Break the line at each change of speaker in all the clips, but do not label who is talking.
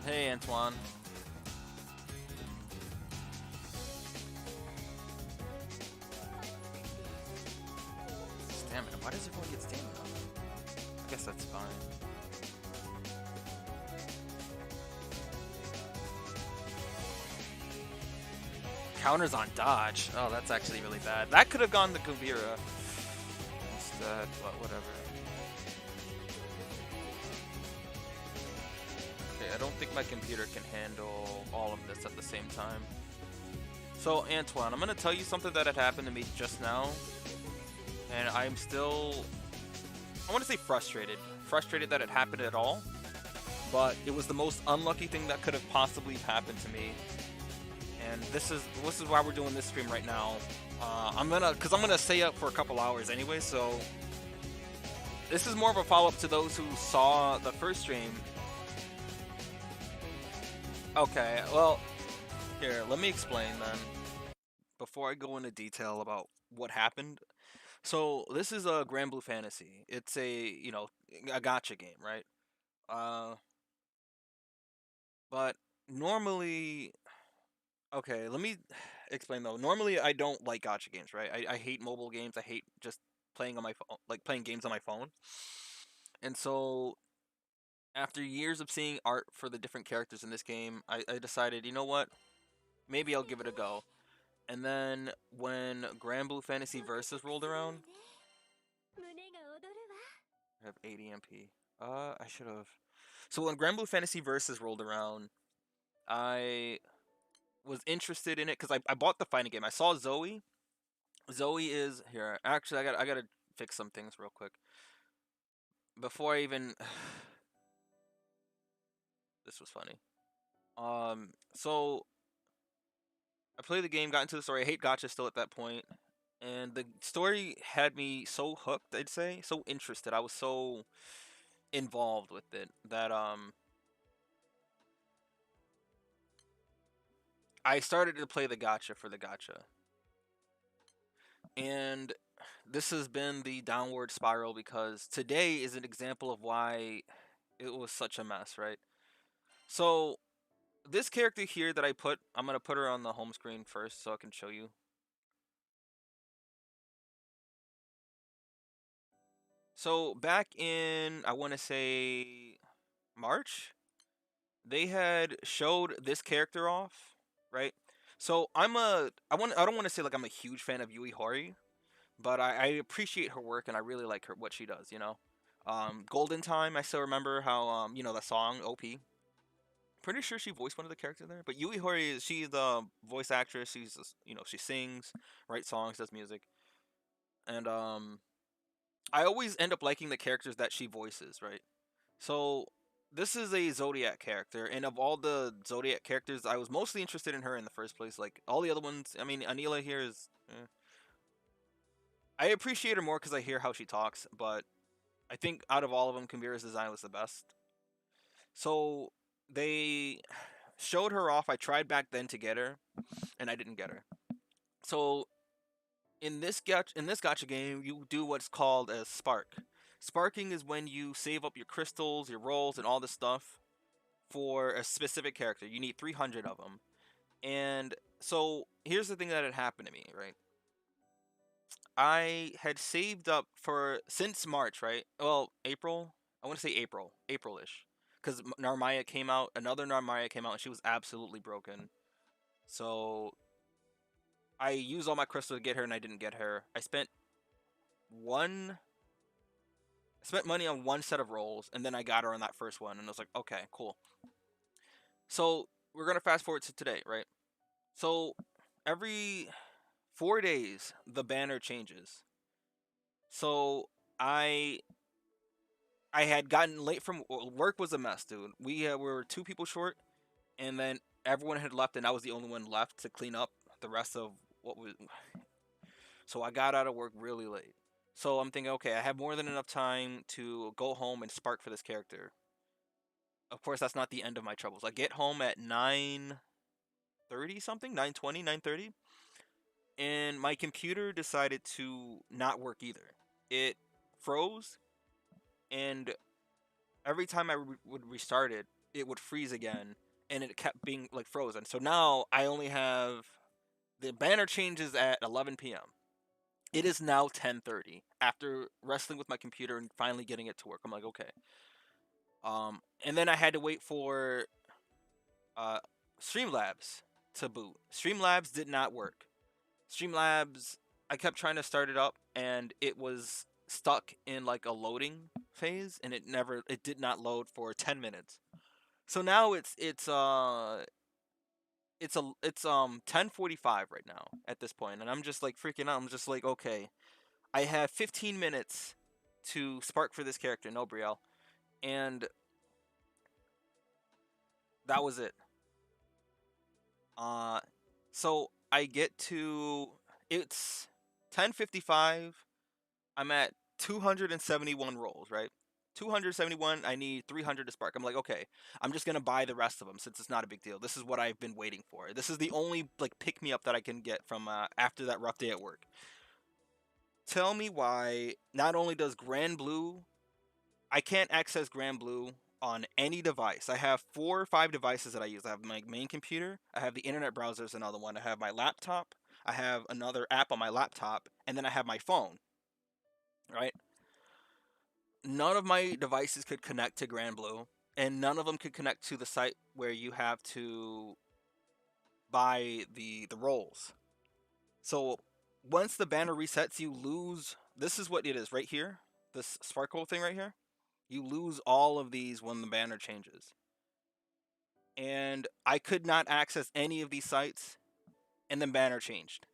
Hey, Antoine. Stamina. Why does everyone get stamina? I guess that's fine. Counters on dodge. Oh, that's actually really bad. That could have gone to Kumbhira instead, but whatever. Okay, I don't think my computer can handle all of this at the same time. So, Antoine, I'm gonna tell you something that had happened to me just now, and I'm still, I want to say frustrated. Frustrated that it happened at all, but it was the most unlucky thing that could have possibly happened to me. And this is why we're doing this stream right now. I'm gonna stay up for a couple hours anyway, so this is more of a follow-up to those who saw the first stream. Okay, well, here, let me explain then, before I go into detail about what happened. So this is a Grand Blue Fantasy. It's a gotcha game, right? Uh, but normally, okay, let me explain though. Normally, I don't like gotcha games, right? I hate mobile games. I hate just playing on my phone, like playing games on my phone. And so, after years of seeing art for the different characters in this game, I decided, you know what? Maybe I'll give it a go. And then when Grand Blue Fantasy Versus rolled around, I have 80 MP. I should have. So when Grand Blue Fantasy Versus rolled around, I was interested in it because I bought the fighting game. I saw Zoe. Zoe is here. Actually, I gotta fix some things real quick before I even. This was funny. So I played the game, got into the story. I hate gotcha still at that point, and the story had me so hooked. I'd say so interested. I was so involved with it that I started to play the gotcha for the gotcha, and this has been the downward spiral because today is an example of why it was such a mess, right? So this character here that I'm gonna put her on the home screen first so I can show you. So back in, I want to say, March, they had showed this character off, right? So I don't want to say like I'm a huge fan of Yui Horii, but I appreciate her work and I really like her what she does, you know. Golden Time, I still remember how the song OP. Pretty sure she voiced one of the characters there, but Yui Horii, she's the voice actress. She sings, writes songs, does music, and I always end up liking the characters that she voices, right? So this is a Zodiac character, and of all the Zodiac characters, I was mostly interested in her in the first place. Like all the other ones, I mean, Anila here is. I appreciate her more because I hear how she talks, but I think out of all of them, Kumbhira's design was the best. So they showed her off. I tried back then to get her, and I didn't get her. So in this gotcha game, you do what's called a spark. Sparking is when you save up your crystals, your rolls, and all this stuff for a specific character. You need 300 of them. And so here's the thing that had happened to me, right? I had saved up for since March, right? Well, April. I want to say April-ish, because Narmaya came out. Another Narmaya came out, and she was absolutely broken. So I used all my crystals to get her, and I didn't get her. One. I spent money on one set of rolls, and then I got her on that first one, and I was like, okay, cool. So we're gonna fast forward to today, right? So every 4 days, the banner changes. So I I had gotten late from work. Was a mess, dude. We were two people short, and then everyone had left, and I was the only one left to clean up the rest of what was. So I got out of work really late. So I'm thinking, okay, I have more than enough time to go home and spark for this character. Of course, that's not the end of my troubles. I get home at 9:30 something, 9:20, 9:30, and my computer decided to not work either. It froze, and every time I would restart it, it would freeze again, and it kept being like frozen. So now I only have the banner changes at 11 p.m. It is now 10:30 after wrestling with my computer and finally getting it to work. I'm like, okay. And then I had to wait for uh, Streamlabs to boot. Streamlabs did not work. Streamlabs, I kept trying to start it up and it was stuck in like a loading phase and it did not load for 10 minutes. So now it's 10:45 right now at this point and I'm just like freaking out. I'm just like, okay, I have 15 minutes to spark for this character, no Brielle, and that was it. Uh so I get to it's 10:55. I'm at 271 rolls, right? 271, I need 300 to spark. I'm like, okay, I'm just going to buy the rest of them since it's not a big deal. This is what I've been waiting for. This is the only like pick me up that I can get from after that rough day at work. Tell me why not only does Grand Blue, I can't access Grand Blue on any device. I have 4 or 5 devices that I use. I have my main computer, I have the internet browser is another one. I have my laptop, I have another app on my laptop, and then I have my phone, right? None of my devices could connect to Grand Blue, and none of them could connect to the site where you have to buy the rolls. So once the banner resets, you lose. This is what it is right here. This sparkle thing right here. You lose all of these when the banner changes. And I could not access any of these sites, and then banner changed.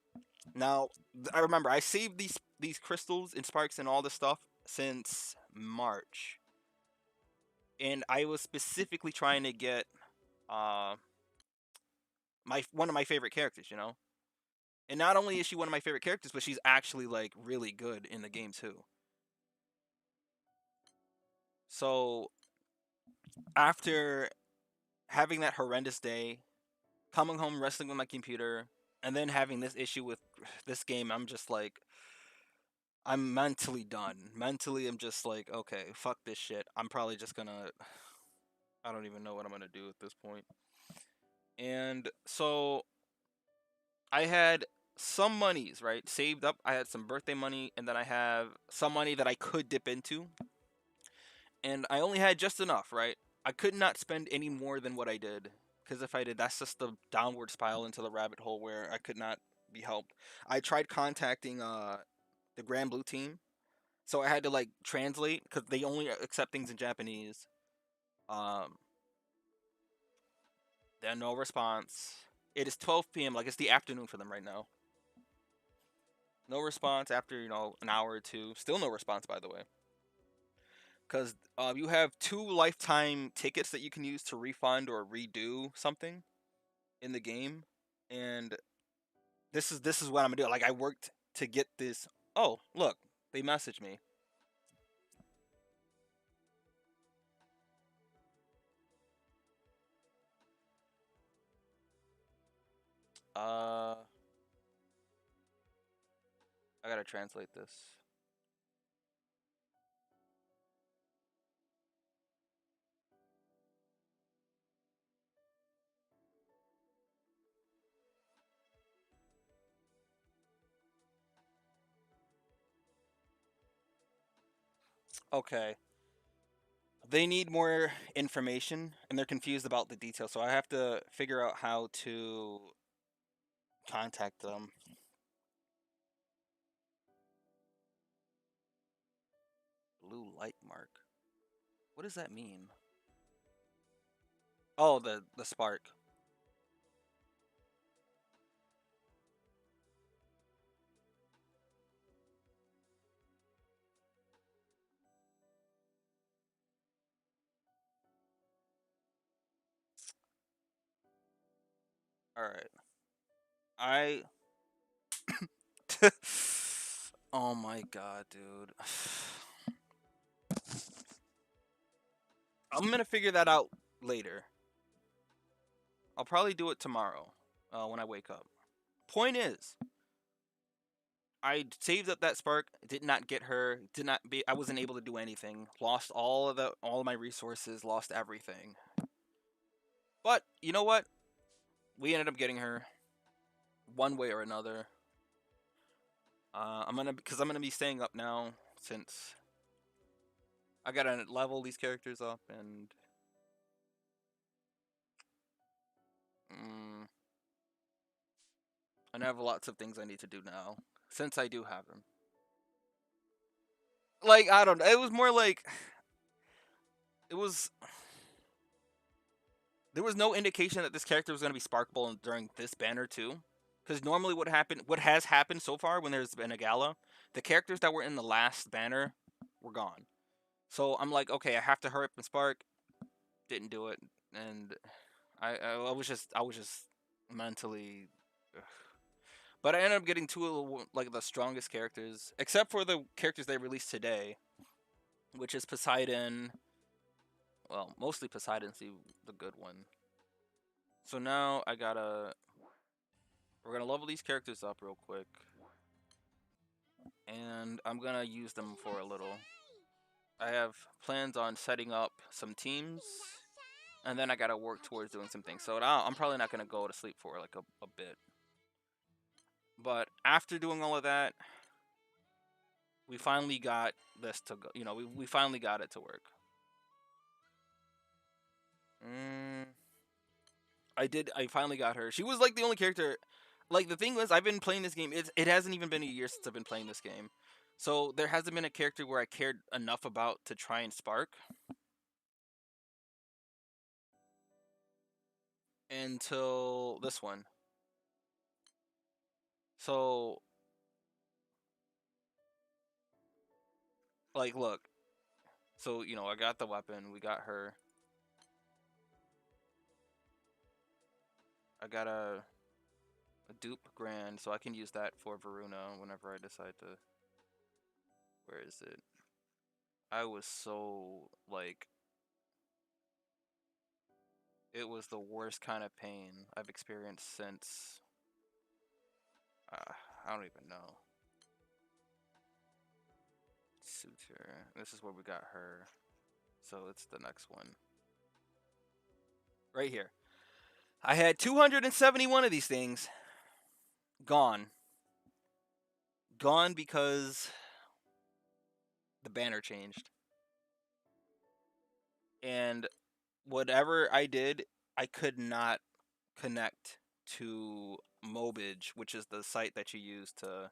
Now I remember I saved these crystals and sparks and all this stuff since March, and I was specifically trying to get uh my one of my favorite characters, you know. And not only is she one of my favorite characters, but she's actually like really good in the game too. So after having that horrendous day, coming home wrestling with my computer, and then having this issue with this game, I'm just like I'm mentally done. Mentally, I'm just like, okay, fuck this shit. I'm probably just gonna. I don't even know what I'm gonna do at this point. And so I had some monies, right, saved up. I had some birthday money, and then I have some money that I could dip into. And I only had just enough, right? I could not spend any more than what I did. Because if I did, that's just the downward spiral into the rabbit hole where I could not be helped. I tried contacting the Grand Blue team. So I had to like translate because they only accept things in Japanese. Um, then no response. It is 12 p.m. Like it's the afternoon for them right now. No response after an hour or two. Still no response, by the way. Because you have 2 lifetime tickets that you can use to refund or redo something in the game, and this is what I'm gonna do. Like I worked to get this. Oh, look, they messaged me. Uh, I gotta translate this. Okay, they need more information, and they're confused about the details. So I have to figure out how to contact them. Blue light mark. What does that mean? Oh, the spark. All right. I oh my god, dude. I'm gonna figure that out later. I'll probably do it tomorrow when I wake up. Point is, I saved up that spark. Did not get her. Did not be. I wasn't able to do anything. Lost all of my resources. Lost everything. But you know what? We ended up getting her one way or another. Because I'm gonna be staying up now since I gotta level these characters up mm, and I have lots of things I need to do now since I do have them. Like I don't know, it was more like it was there was no indication that this character was gonna be sparkable during this banner too. Because normally what has happened so far when there's been a gala, the characters that were in the last banner were gone. So I'm like, okay, I have to hurry up and spark. Didn't do it, and I was just mentally. Ugh. But I ended up getting two of like the strongest characters, except for the characters they released today, which is Poseidon. Well, mostly Poseidon's the good one. So now we're gonna level these characters up real quick, and I'm gonna use them for a little. I have plans on setting up some teams, and then I gotta work towards doing some things. So now I'm probably not gonna go to sleep for like a bit. But after doing all of that, we finally got this to go. We finally got it to work. Mm, I did. I finally got her. She was like the only character. Like the thing was, I've been playing this game. It hasn't even been a year since I've been playing this game, so there hasn't been a character where I cared enough about to try and spark until this one. So like, look. So I got the weapon. We got her. I got a dupe grand, so I can use that for Varuna whenever I decide to. Where is it? I was so like, it was the worst kind of pain I've experienced since. I don't even know. Suitor. This is where we got her. So it's the next one. Right here. I had 271 of these things. Gone. Gone because the banner changed. And whatever I did, I could not connect to Mobage, which is the site that you use to.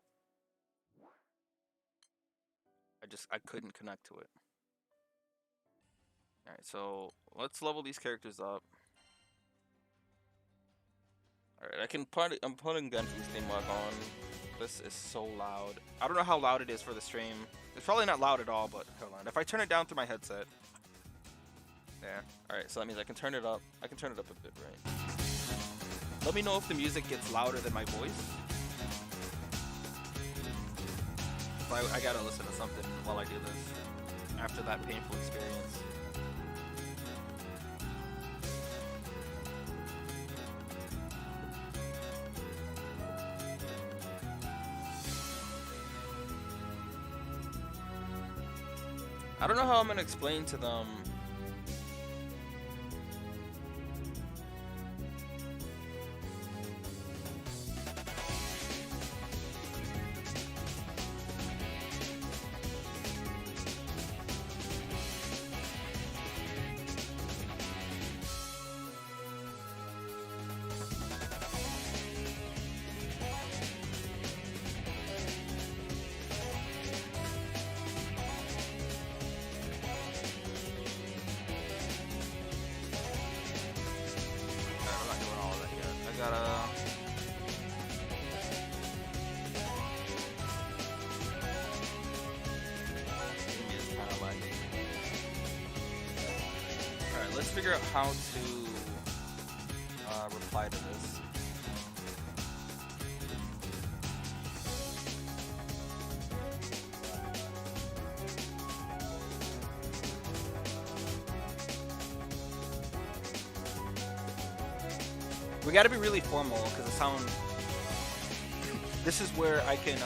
I couldn't connect to it. Alright, so let's level these characters up. Alright, I'm putting Genfu's theme back on. This is so loud. I don't know how loud it is for the stream. It's probably not loud at all, but hold on. If I turn it down through my headset. Yeah. Alright, so that means I can turn it up. I can turn it up a bit, right? Let me know if the music gets louder than my voice. I gotta listen to something while I do this. After that painful experience. I don't know how I'm gonna explain to them. Let's figure out how to reply to this. We gotta be really formal because the sound. This is where I can.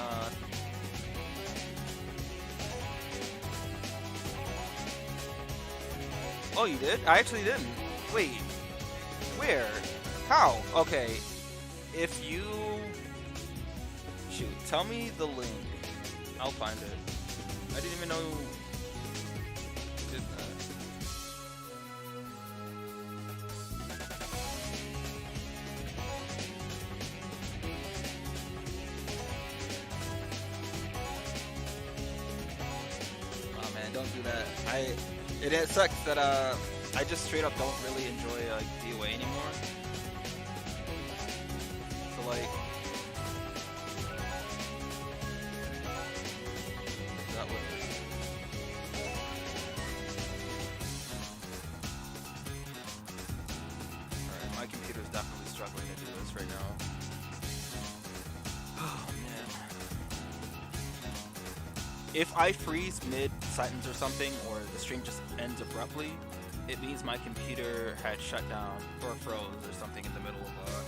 Oh, you did? I actually didn't. Wait. Where? How? Okay, if you shoot, tell me the link. I'll find it. I didn't even know you did that. Oh man, don't do that. It sucks that I just straight up don't really enjoy DOA anymore. So like that would. Alright, my computer's definitely struggling to do this right now. Oh man. If I freeze mid-sentence or something, or the stream just ends abruptly, it means my computer had shut down or froze or something in the middle of this.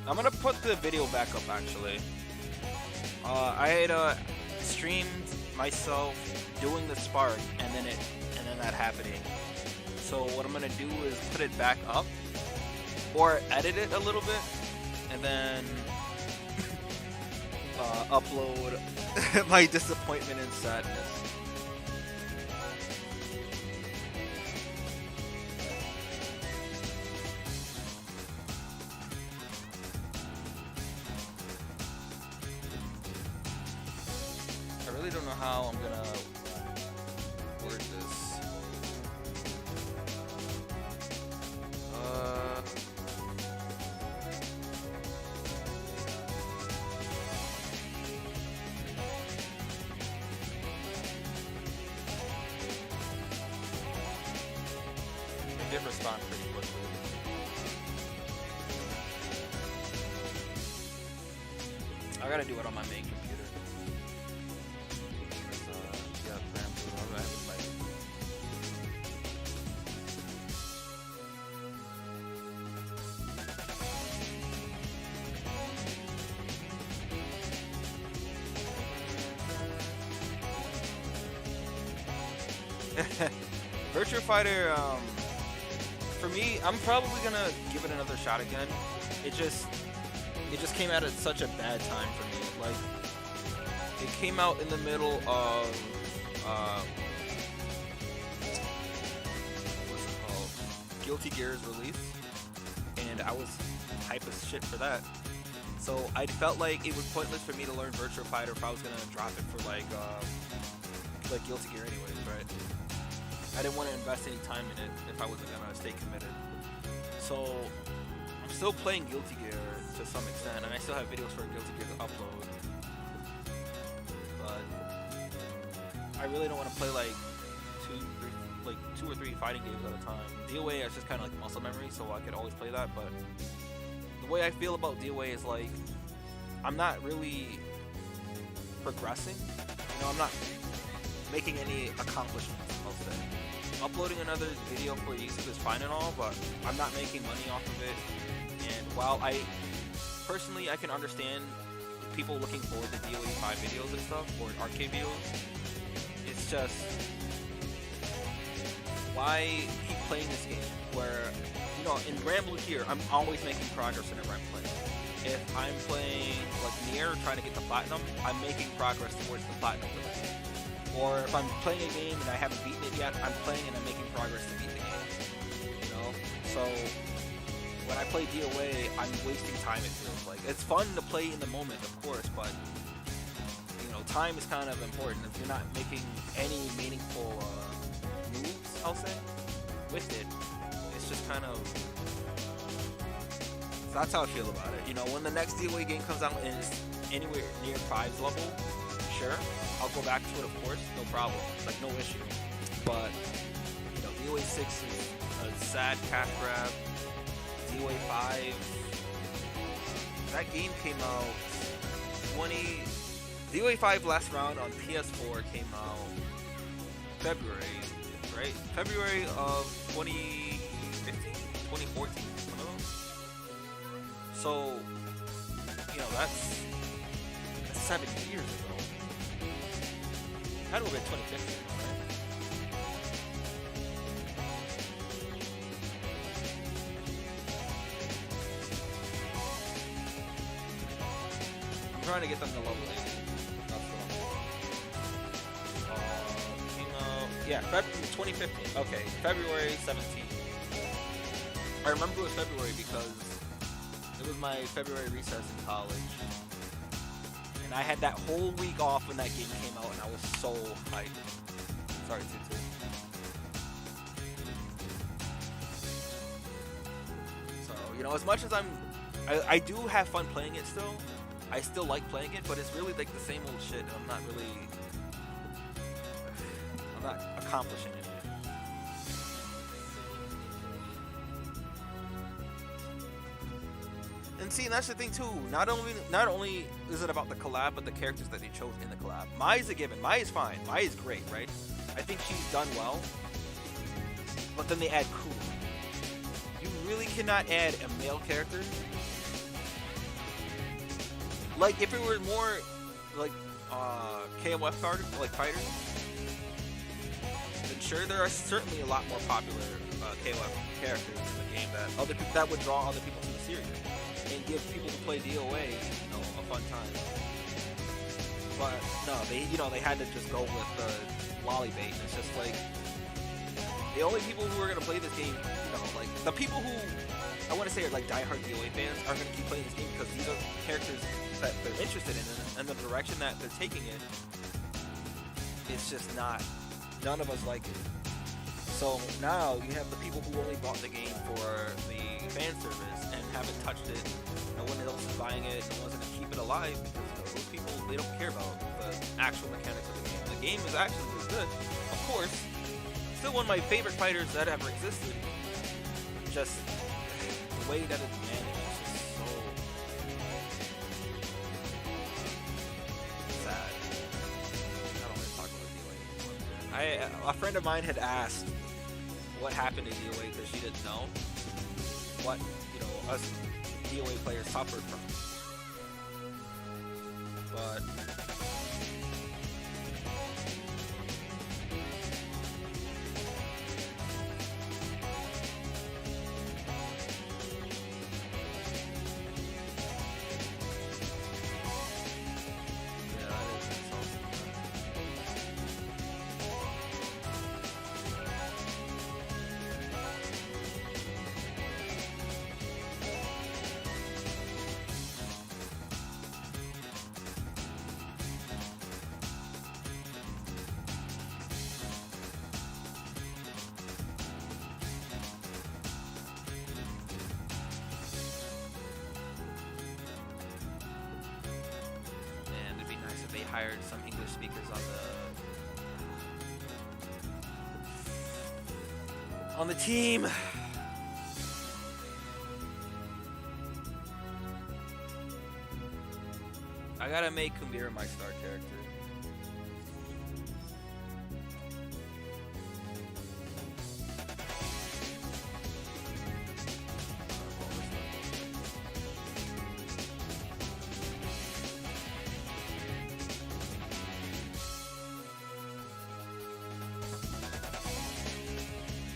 I'm gonna put the video back up actually. I had streamed myself doing the spark and then that happening. So what I'm gonna do is put it back up or edit it a little bit and then upload my disappointment and sadness. I really don't know how I'm gonna word this. I did respond pretty quickly. I gotta do it on my main computer. Virtua Fighter, for me, I'm probably gonna give it another shot again. It just came out at such a bad time for me. Like, it came out in the middle of what's it called? Guilty Gear's release, and I was hype as shit for that. So I felt like it was pointless for me to learn Virtua Fighter if I was gonna drop it for like Guilty Gear anyways, right? I didn't want to invest any time in it if I wasn't gonna stay committed. So I'm still playing Guilty Gear to some extent, and I still have videos for Guilty Gear to upload. But I really don't want to play like two or three fighting games at a time. DOA is just kind of like muscle memory, so I could always play that. But the way I feel about DOA is like I'm not really progressing. You know, I'm not making any accomplishments, I'll say. Uploading another video for YouTube is fine and all, but I'm not making money off of it. And while I personally I can understand people looking forward to DOA 5 videos and stuff, or arcade videos, it's just why keep playing this game where, you know, in Ramble here I'm always making progress whenever I'm playing. If I'm playing like Nier trying to get the platinum, I'm making progress towards the platinum limit. Or if I'm playing a game and I haven't beaten it yet, I'm playing and I'm making progress to beat the game. You know? So when I play DOA, I'm wasting time, it feels like. It's fun to play in the moment, of course, but you know, time is kind of important. If you're not making any meaningful moves, I'll say, with it, it's just kind of... So that's how I feel about it. You know, when the next DOA game comes out and it's anywhere near 5's level, sure, I'll go back to it, of course, no problem, like no issue. But you know, DOA 6 is a sad cash grab. DOA 5. That game came out 20. DOA 5 last round on PS4 came out February, right? February of 2015, 2014. So, that's 7 years ago. That would have been 2015, right? I'm trying to get them to level 80. That's what came out, yeah, February 2015. Okay, February 17th. I remember it was February because it was my February recess in college. And I had that whole week off when that game came out, and I was so hyped. Sorry, Tutu. So, as much as I do have fun playing it still. I still like playing it, but it's really like the same old shit, and I'm not accomplishing it. And see, and that's the thing too. Not only is it about the collab, but the characters that they chose in the collab. Mai's a given. Mai is fine. Mai is great, right? I think she's done well. But then they add Ku. You really cannot add a male character. Like if it were more like KOF fighters, then sure there are certainly a lot more popular KOF characters in the game that would draw other people to the series and give people who play DOA, a fun time. But no, they had to just go with the lolly bait. And it's just like the only people who are gonna play this game, like the people who I want to say are like diehard DOA fans are gonna keep playing this game because these are characters that they're interested in, and the direction that they're taking it is just none of us like it. So now you have the people who only bought the game for the fan service and haven't touched it. No one else is buying it. No one's gonna keep it alive because those people, they don't care about the actual mechanics of the game. The game is actually really good, of course. Still one of my favorite fighters that ever existed. Just the way that it's managed. A friend of mine had asked what happened to DOA because she didn't know what us DOA players suffered from. But hired some English speakers on the team. I gotta make Kumbhira my star character.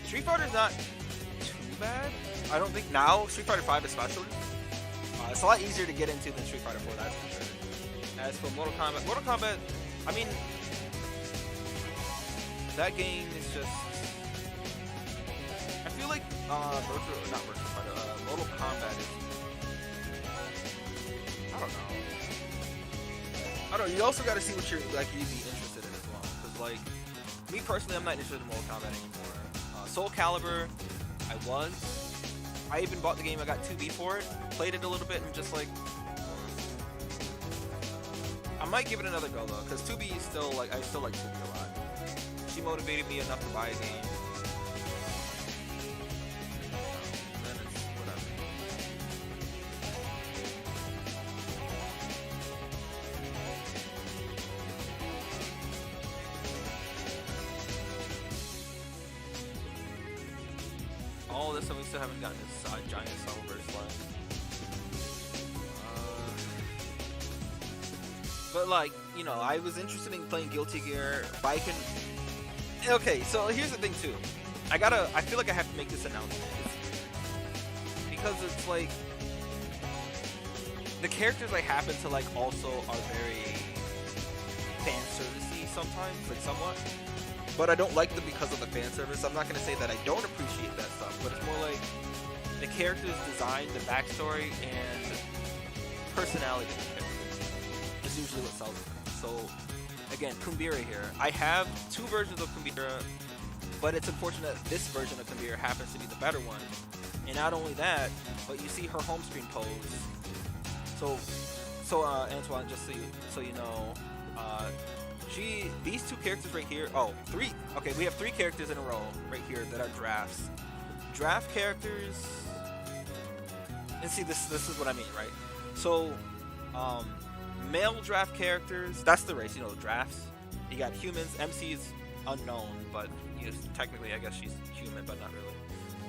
Street Fighter's not too bad. I don't think now, Street Fighter 5 especially. It's a lot easier to get into than Street Fighter 4, that's for sure. As for Mortal Kombat, I mean, that game is just, I feel like Mortal Kombat is, I don't know, you also gotta see what you'd be interested in as well, because like, me personally, I'm not interested in Mortal Kombat anymore. Soul Calibur, I even bought the game, I got 2B for it, played it a little bit, and just like, I might give it another go though, because 2B is still like, I still like 2B a lot. She motivated me enough to buy a game. this, and we still haven't gotten this giant Cellverse left. But like, you know, I was interested in playing Guilty Gear. Viking. Okay, so here's the thing too. I feel like I have to make this announcement. Because it's like, the characters I happen to like also are very fan servicey sometimes, like somewhat. But I don't like them because of the fan service. I'm not gonna say that I don't appreciate that stuff, but it's more like the characters' design, the backstory, and personality of the characters is usually what sells them. So again, Kumbhira here. I have two versions of Kumbhira, but it's unfortunate that this version of Kumbhira happens to be the better one. And not only that, but you see her home screen pose. So Antoine, just so you know, these two characters right here. Oh, three. Okay, we have three characters in a row right here that are drafts. Draft characters. And see, this is what I mean, right? So, male draft characters. That's the race, you know, drafts. You got humans. MC is unknown, but technically, I guess she's human, but not really.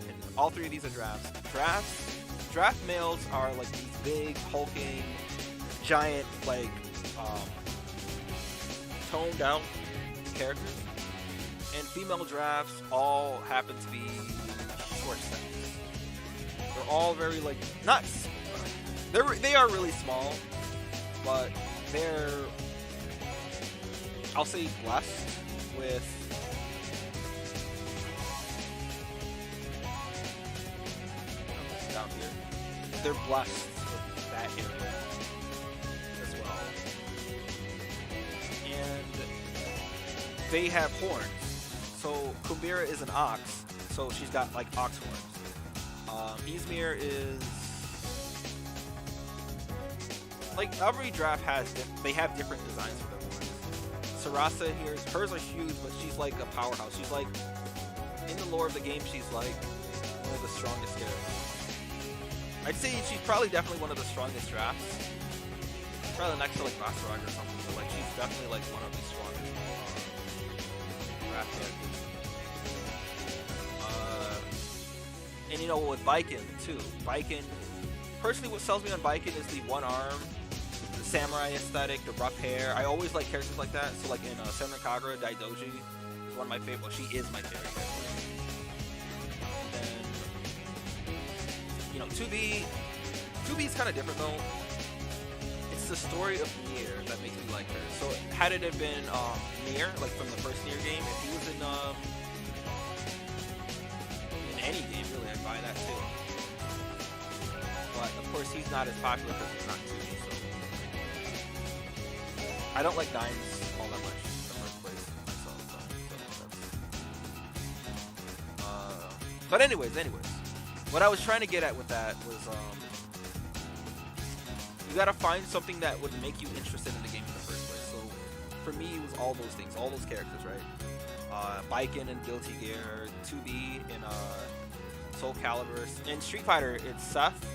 And all three of these are drafts. Draft males are like these big, hulking, giant, like, toned down characters. And female drafts all happen to be short steps. They're all very, like, not, they are really small, but they're, I'll say, blessed with down here. They're blessed with that area as well. And they have horns. So Kumbhira is an ox, so she's got like ox horns. Izmir is like every draft has they have different designs for their horns. Sarasa here, hers are huge, but she's like a powerhouse. She's like, in the lore of the game, she's like one of the strongest characters. I'd say she's probably definitely one of the strongest drafts. Probably next to like Basarag or something, but like she's definitely like one of the strongest draft characters. And you know, with Viking too. Viking, personally what sells me on Viking is the one arm, the samurai aesthetic, the rough hair. I always like characters like that. So like in Senran Kagura, Daidoji is one of my favorite, well, she is my favorite character. You know, 2B is kind of different though. It's the story of Nier that makes me like her. So had it have been Nier, like from the first Nier game, if he was in any game really, I'd buy that too. But of course he's not as popular because he's not 2B, so I don't like Dimes all that much in the first place myself, but anyways. What I was trying to get at with that was, you gotta find something that would make you interested in the game in the first place. So, for me, it was all those things, all those characters, right? Viking and Guilty Gear, 2B in Soul Calibur, in Street Fighter, it's Seth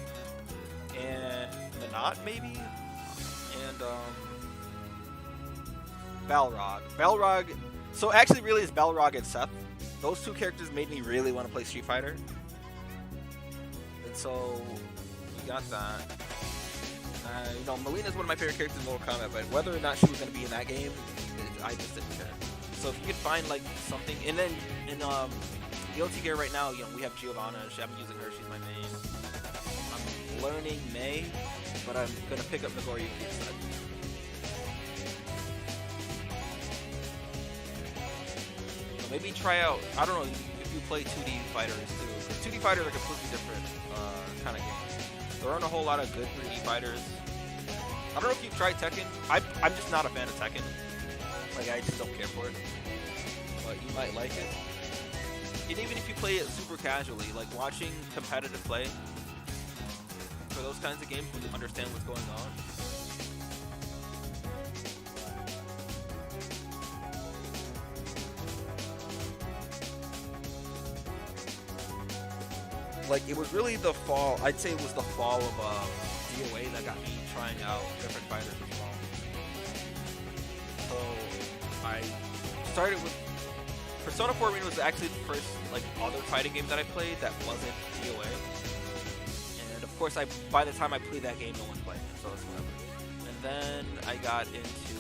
and Minot, maybe, and Balrog. So actually, really, it's Balrog and Seth. Those two characters made me really want to play Street Fighter. So, we got that. You know, Melina's one of my favorite characters in Mortal Kombat, but whether or not she was going to be in that game, I just didn't care. So if you could find, like, something... And then, in Guilty Gear right now, you know, we have Giovanna. I'm using her. She's my main. I'm learning Mei, but I'm going to pick up Nagoriyuki instead. So maybe try out... I don't know if you play 2D fighters, too. 2D fighters are completely different kind of games. There aren't a whole lot of good 3D fighters. I don't know if you've tried Tekken. I'm just not a fan of Tekken. Like, I just don't care for it. But you might like it. And even if you play it super casually, like watching competitive play for those kinds of games when you understand what's going on. Like, it was really the fall, I'd say it was the fall of DOA that got me trying out different fighters as well. So, I started with Persona 4 Arena was actually the first like other fighting game that I played that wasn't DOA. And of course, by the time I played that game, no one's playing it, so it's whatever. And then I got into,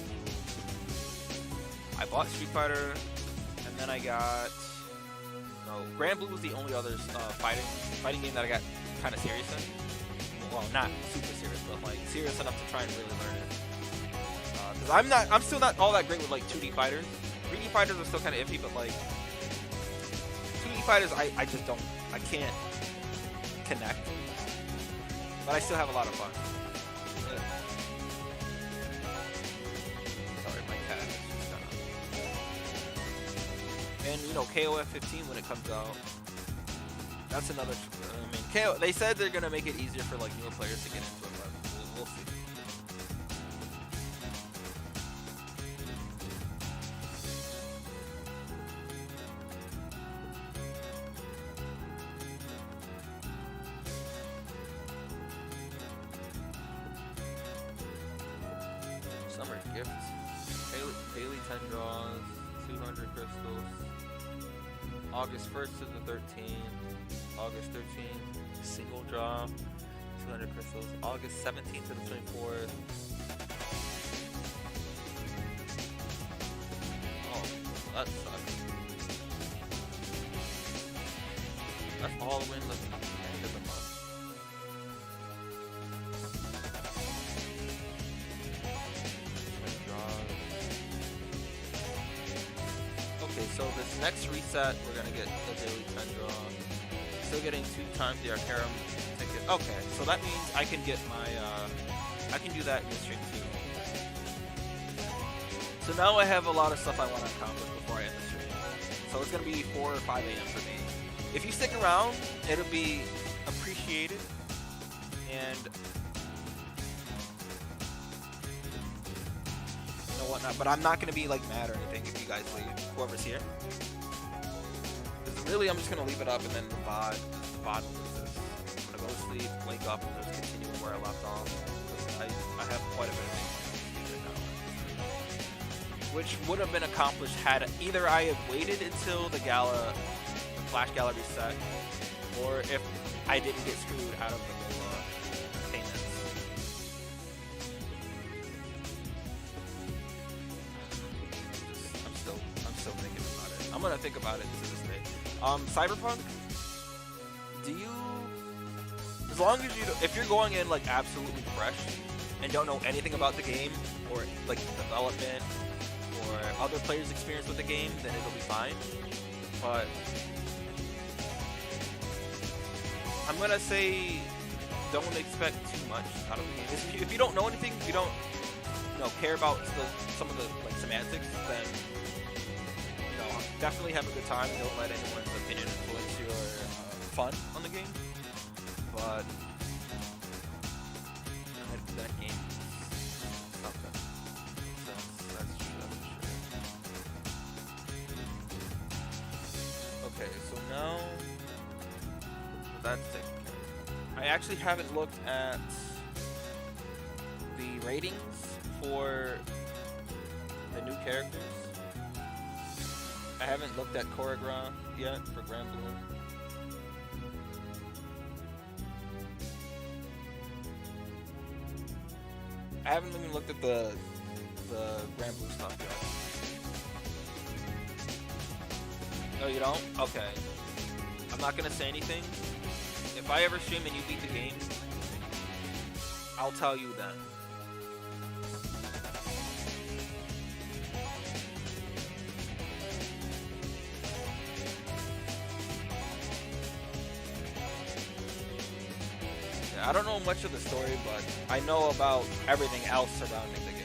I bought Street Fighter, and then I got, no, Grand Blue was the only other fighting game that I got kind of serious in. Well, not super serious, but like serious enough to try and really learn it. Because I'm still not all that great with like 2D fighters. 3D fighters are still kind of iffy, but like 2D fighters, I just don't, I can't connect. But I still have a lot of fun. Sorry, my cat is just and you know, KOF 15 when it comes out, that's another. I mean, they said they're gonna make it easier for like newer players to get into it, but we'll see. Summer gifts. Daily 10 draws, 200 crystals. August 1st to the 13th. August 13th, single draw, 200 crystals. August 17th to the 24th. Oh, that sucks. That's all the way in the end of the month. Okay, so this next reset, we're gonna get the daily 10 draw. Still getting 2 times the Arcarum ticket. Okay, so that means I can get my, I can do that in the stream too. So now I have a lot of stuff I want to accomplish before I end the stream. So it's gonna be 4 or 5 a.m. for me. If you stick around, it'll be appreciated. And whatnot, but I'm not gonna be like mad or anything if you guys leave, whoever's here. Really, I'm just gonna leave it up and then the VOD will exist. I'm gonna go to sleep, wake up, and just continue where I left off. I have quite a bit of things right now, which would have been accomplished had either I had waited until the Gala, the Flash Gala reset, or if I didn't get screwed out of the whole payments. I'm still thinking about it. I'm gonna think about it to this day. Cyberpunk, as long as if you're going in like absolutely fresh and don't know anything about the game or like development or other players' experience with the game, then it'll be fine. But I'm gonna say don't expect too much out of the game. If you don't know anything, if you don't care about some of the like semantics, then definitely have a good time. Don't let anyone's opinion influence your fun on the game. But that game is something. That's true. Okay, so now that's taken care of. I actually haven't looked at the ratings for the new characters. I haven't looked at Choreograph yet for Grand Blue. I haven't even looked at the Grand Blue stuff yet. No, you don't? Okay. I'm not gonna say anything. If I ever stream and you beat the game, I'll tell you then. I don't know much of the story, but I know about everything else surrounding the game.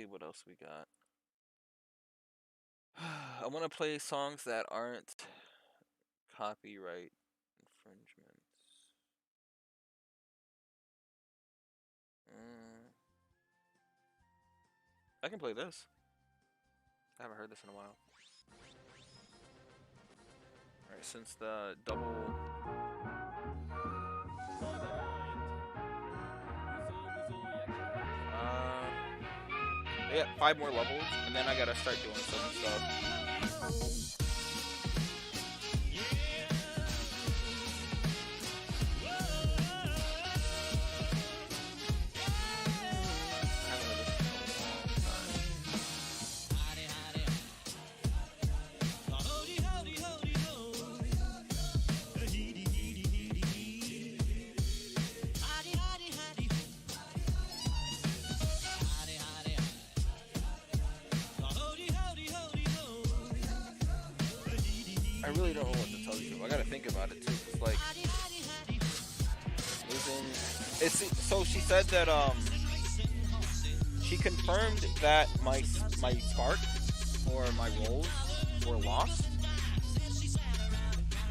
see what else we got. I want to play songs that aren't copyright infringements. Mm, I can play this. I haven't heard this in a while. Alright, since the double... Yeah, 5 more levels, and then I gotta start doing some stuff. I really don't know what to tell you. I gotta think about it too. It's like, so she said that she confirmed that my spark or my rolls were lost,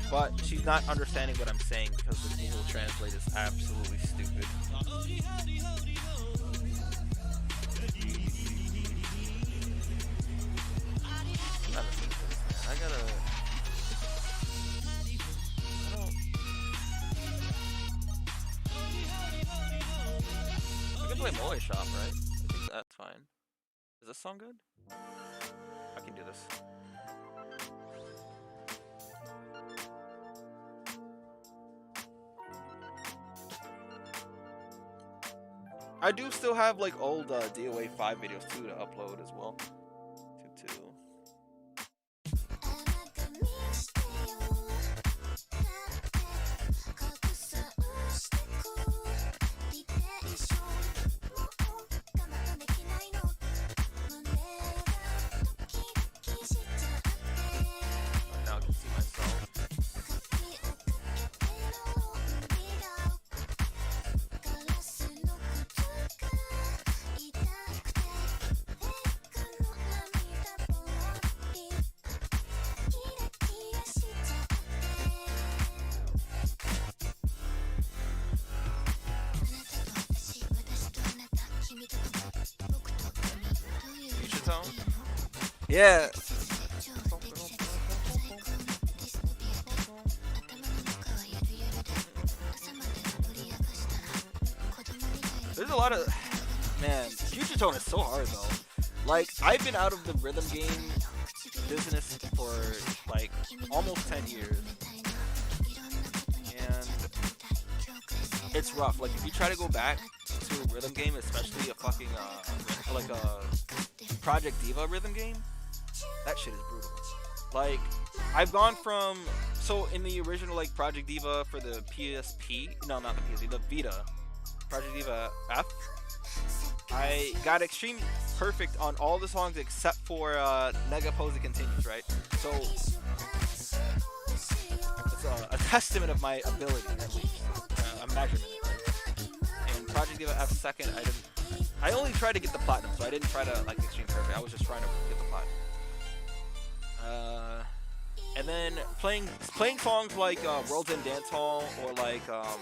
but she's not understanding what I'm saying because the Google Translate is absolutely stupid. I gotta. I can play Moe Shop, right? I think that's fine. Is this song good? I can do this. I do still have like old DOA 5 videos too to upload as well. Too. Now I can see myself. Future Tone? Yeah. There's a lot of... Man, Future Tone is so hard though. Like, I've been out of the rhythm game business for like almost 10 years. And it's rough. Like, if you try to go back to a rhythm game, especially a fucking, like a Project Diva rhythm game, that shit is brutal. Like, I've gone from... So, in the original, like, Project Diva for the PSP... No, not the PSP, the Vita. Project Diva F. I got extreme perfect on all the songs except for Nega Pose Continues, right? So, it's a testament of my ability, at least. A measurement. And Project Diva F second, I only tried to get the platinum, so I didn't try to, like, extreme perfect. I was just trying to get the platinum. And then playing songs like World's End Dance Hall or like what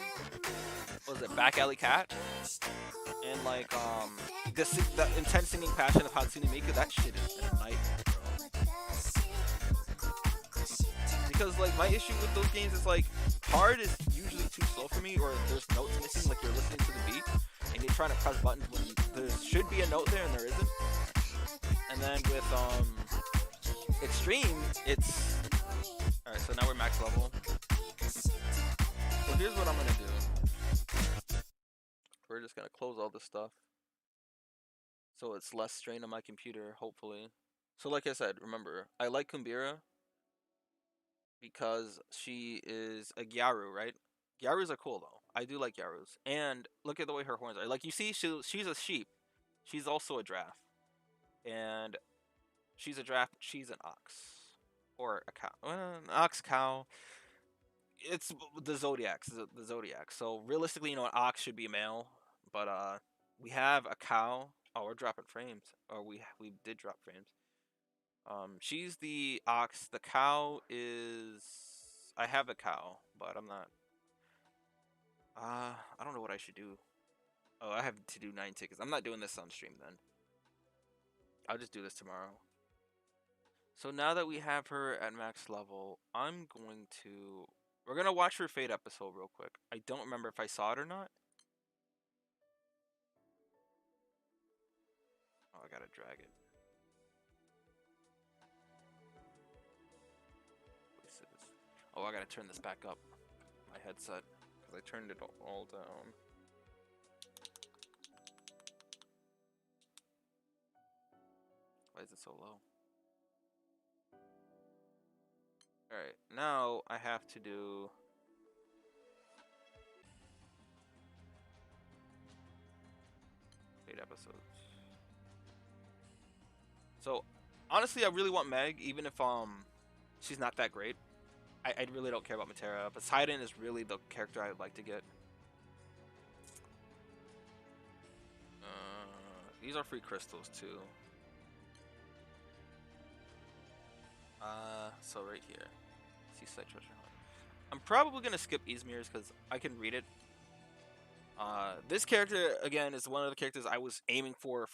was it, Back Alley Cat, and like the intense singing passion of Hatsune Miku. That shit is a nightmare, bro. Because like my issue with those games is like hard is usually too slow for me, or there's notes missing. Like you're listening to the beat and you're trying to press buttons when there should be a note there and there isn't. And then with Extreme, it's... Alright, so now we're max level. So here's what I'm gonna do. We're just gonna close all this stuff. So it's less strain on my computer, hopefully. So like I said, remember, I like Kumbhira because she is a Gyaru, right? Gyarus are cool though. I do like Gyarus. And look at the way her horns are. Like you see, she's a sheep. She's also a giraffe. And she's a giraffe, she's an ox. Or a cow. An ox, cow. It's the zodiacs. The zodiac. So realistically, you know, an ox should be a male. But we have a cow Oh, we're dropping frames. Or we did drop frames. She's the ox. The cow is. I have a cow, but I'm not. I don't know what I should do. Oh, I have to do 9 tickets. I'm not doing this on stream then. I'll just do this tomorrow. So now that we have her at max level, I'm going to. We're gonna watch her Fate episode real quick. I don't remember if I saw it or not. Oh, I gotta drag it. Oh, I gotta turn this back up. My headset, because I turned it all down. Why is it so low? Alright, now I have to do... Fate episodes. So, honestly, I really want Meg, even if she's not that great. I really don't care about Matera. Poseidon is really the character I'd like to get. These are free crystals too. So right here, Seaside Treasure Hunt. I'm probably gonna skip Izmir's because I can read it. This character again is one of the characters I was aiming for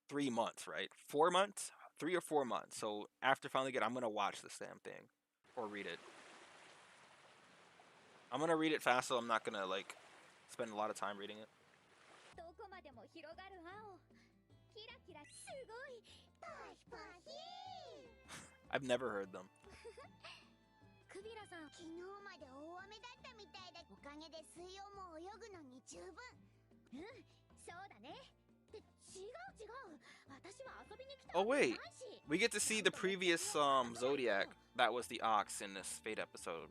3 months, right? 4 months, 3 or 4 months. So after finally get, I'm gonna watch this damn thing or read it. I'm gonna read it fast, so I'm not gonna like spend a lot of time reading it. I've never heard them. Oh wait, we get to see the previous Zodiac that was the Ox in this Fate episode.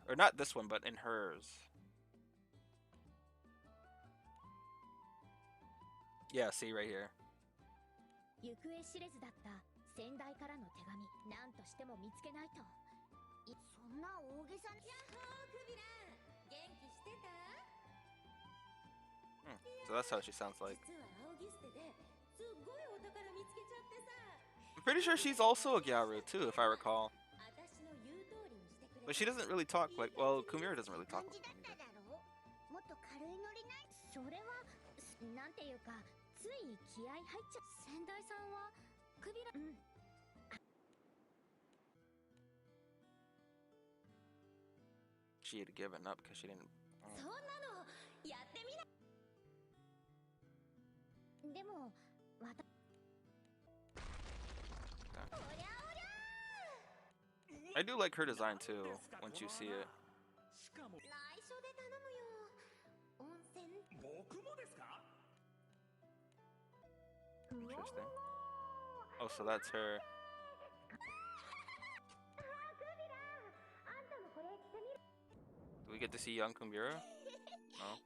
Or not this one, but in hers. Yeah, see right here. So that's how she sounds like. I'm pretty sure she's also a Gyaru too, if I recall. But she doesn't really talk like, well, Kumbhira doesn't really talk like them either. She had given up because she didn't. I do like her design too, once you see it. Interesting. Oh, so that's her. Do we get to see young Kumbhira? No.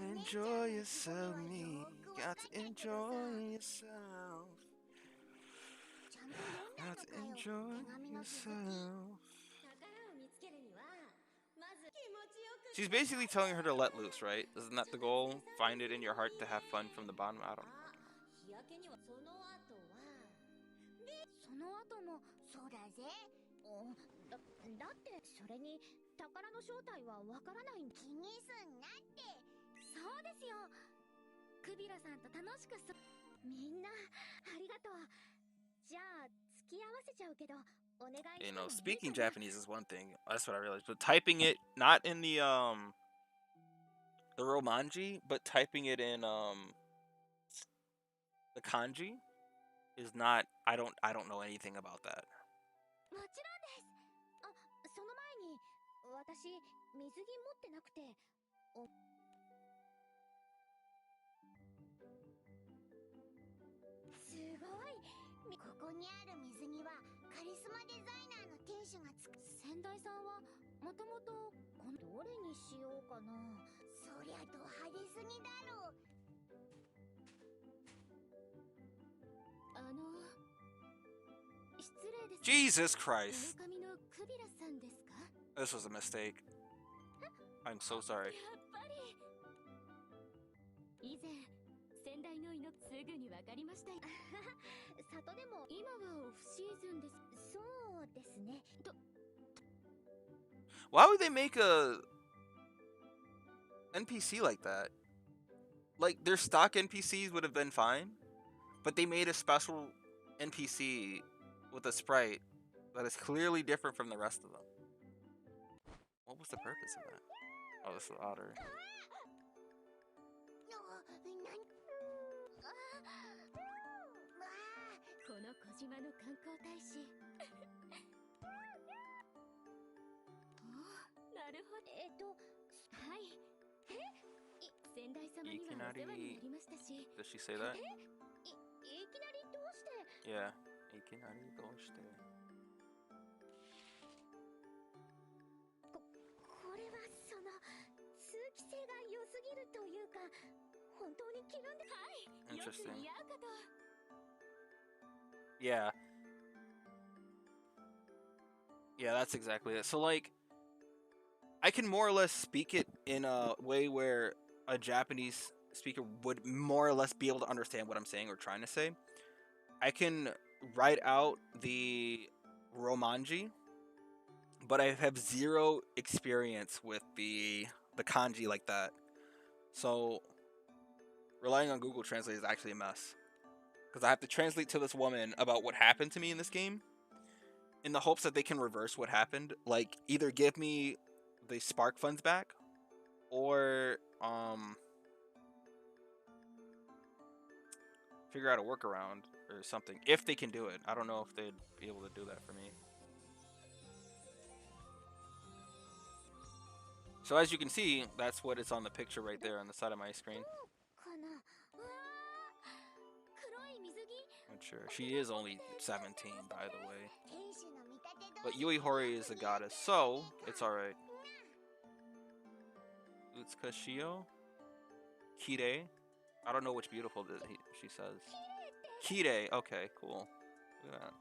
Enjoy yourself, me. Got to enjoy yourself. Got to enjoy yourself. She's basically telling her to let loose, right? Isn't that the goal? Find it in your heart to have fun from the bottom. I don't know. You know, speaking Japanese is one thing. That's what I realized. But typing it not in the romanji, but typing it in the kanji is not. I don't know anything about that. Jesus Christ. This was a mistake. I'm so sorry. Why would they make a NPC like that? Like, their stock NPCs would have been fine, but they made a special NPC with a sprite that is clearly different from the rest of them. What was the purpose of that? Oh, this is otter. Ikinari. Does she say that? Yeah. Ikinari doshite. Interesting. Yeah. Yeah, that's exactly it. So, like, I can more or less speak it in a way where a Japanese speaker would more or less be able to understand what I'm saying or trying to say. I can write out the Romanji, but I have zero experience with the kanji like that. So relying on Google Translate is actually a mess, because I have to translate to this woman about what happened to me in this game in the hopes that they can reverse what happened. Like, either give me the spark funds back, or figure out a workaround or something, if they can do it. I don't know if they'd be able to do that for me. So as you can see, that's what is on the picture right there on the side of my screen. Not sure. She is only 17, by the way. But Yui Horii is a goddess, so it's alright. Utsukashio? Kirei? I don't know which beautiful she says. Kirei, okay, cool. Look at that.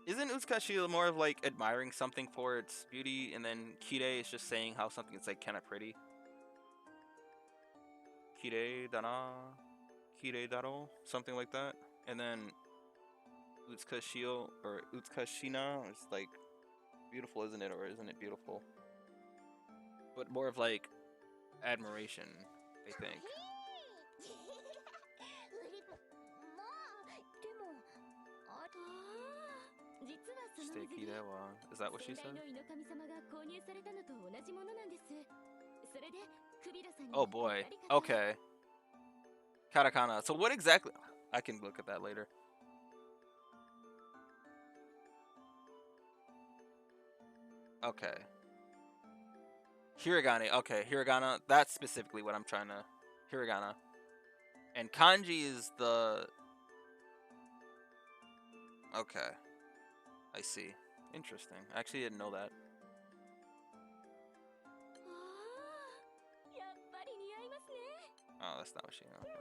Isn't Utsukashio more of like admiring something for its beauty, and then Kirei is just saying how something is like kind of pretty? Kirei dana, Kirei daro, something like that. And then Utsukashio or Utsukashina is like beautiful, isn't it? Or isn't it beautiful? But more of like admiration, I think. Is that what she said? Oh boy. Okay. Katakana. So what exactly? I can look at that later. Okay. Hiragana. Okay, hiragana. That's specifically what I'm trying to. Hiragana. And kanji is the. Okay. I see. Interesting. I actually didn't know that. Oh, that's not what she knows. Okay.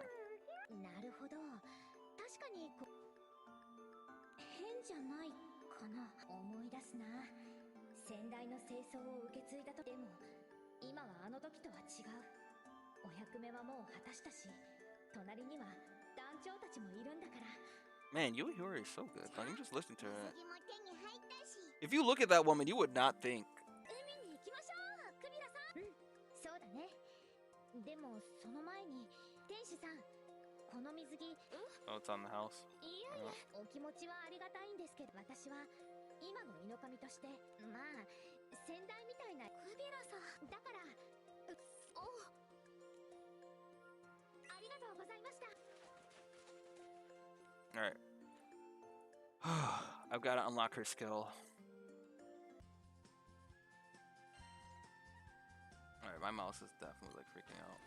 Man, Yui Horii is so good. Like, I'm just listening to her. If you look at that woman, you would not think. Oh, it's on the house. Alright. I've got to unlock her skill. Alright, my mouse is definitely like freaking out.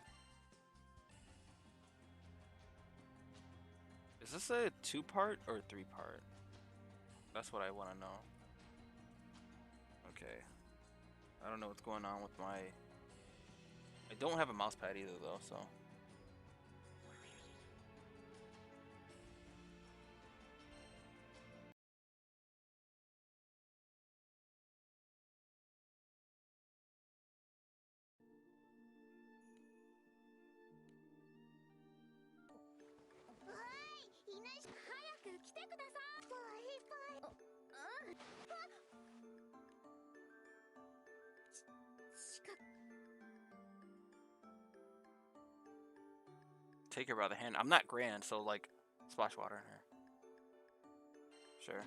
Is this a 2-part or 3-part? That's what I want to know. Okay. I don't know what's going on with my I don't have a mouse pad either though, so. Take her by the hand. I'm not grand, so like, splash water in her. Sure.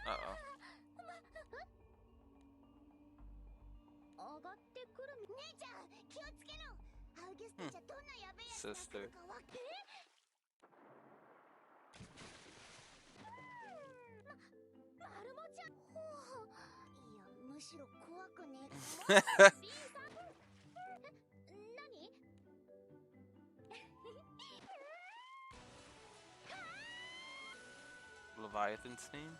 Uh-oh. Sister. Leviathan's name?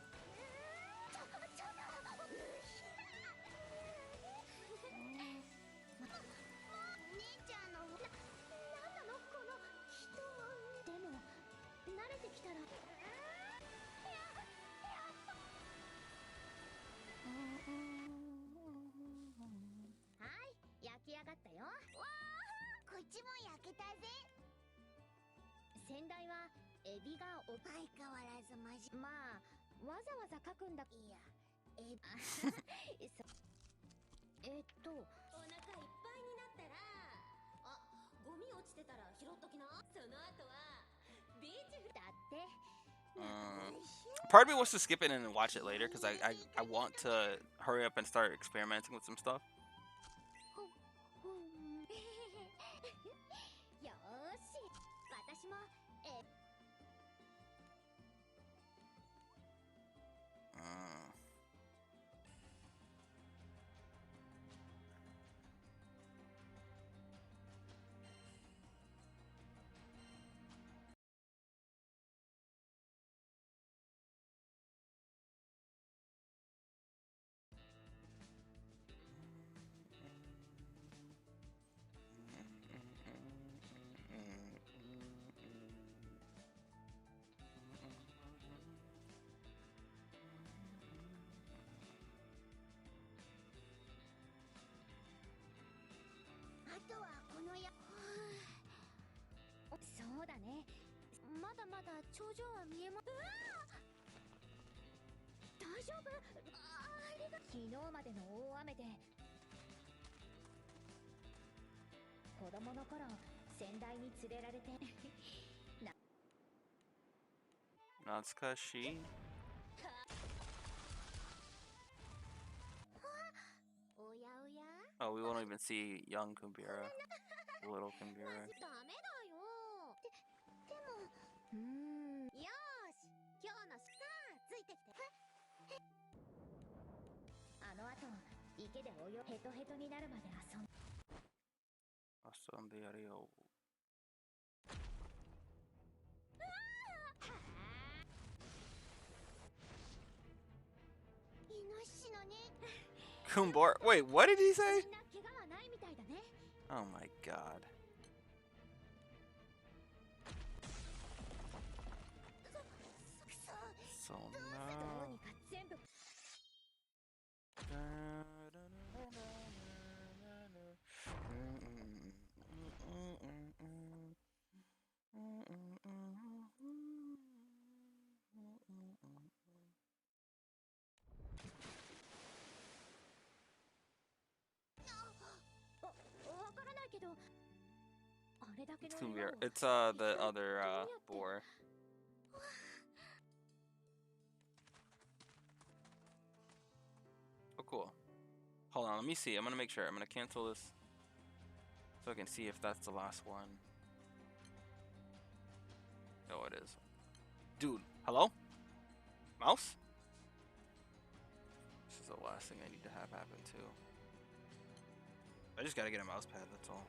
Part of me wants to skip it and watch it later because I want to hurry up and start experimenting with some stuff. Natsukashi. Oh, we won't even see young Kumbhira, little Kumbhira. Kumbhira. Wait, what did he say? Oh my god. So no. It's Kumbhira. It's the other boar. Oh cool. Hold on, let me see. I'm gonna make sure. I'm gonna cancel this so I can see if that's the last one. Oh, it is. Dude, hello? Mouse? This is the last thing I need to have happen too. I just gotta get a mouse pad, that's all.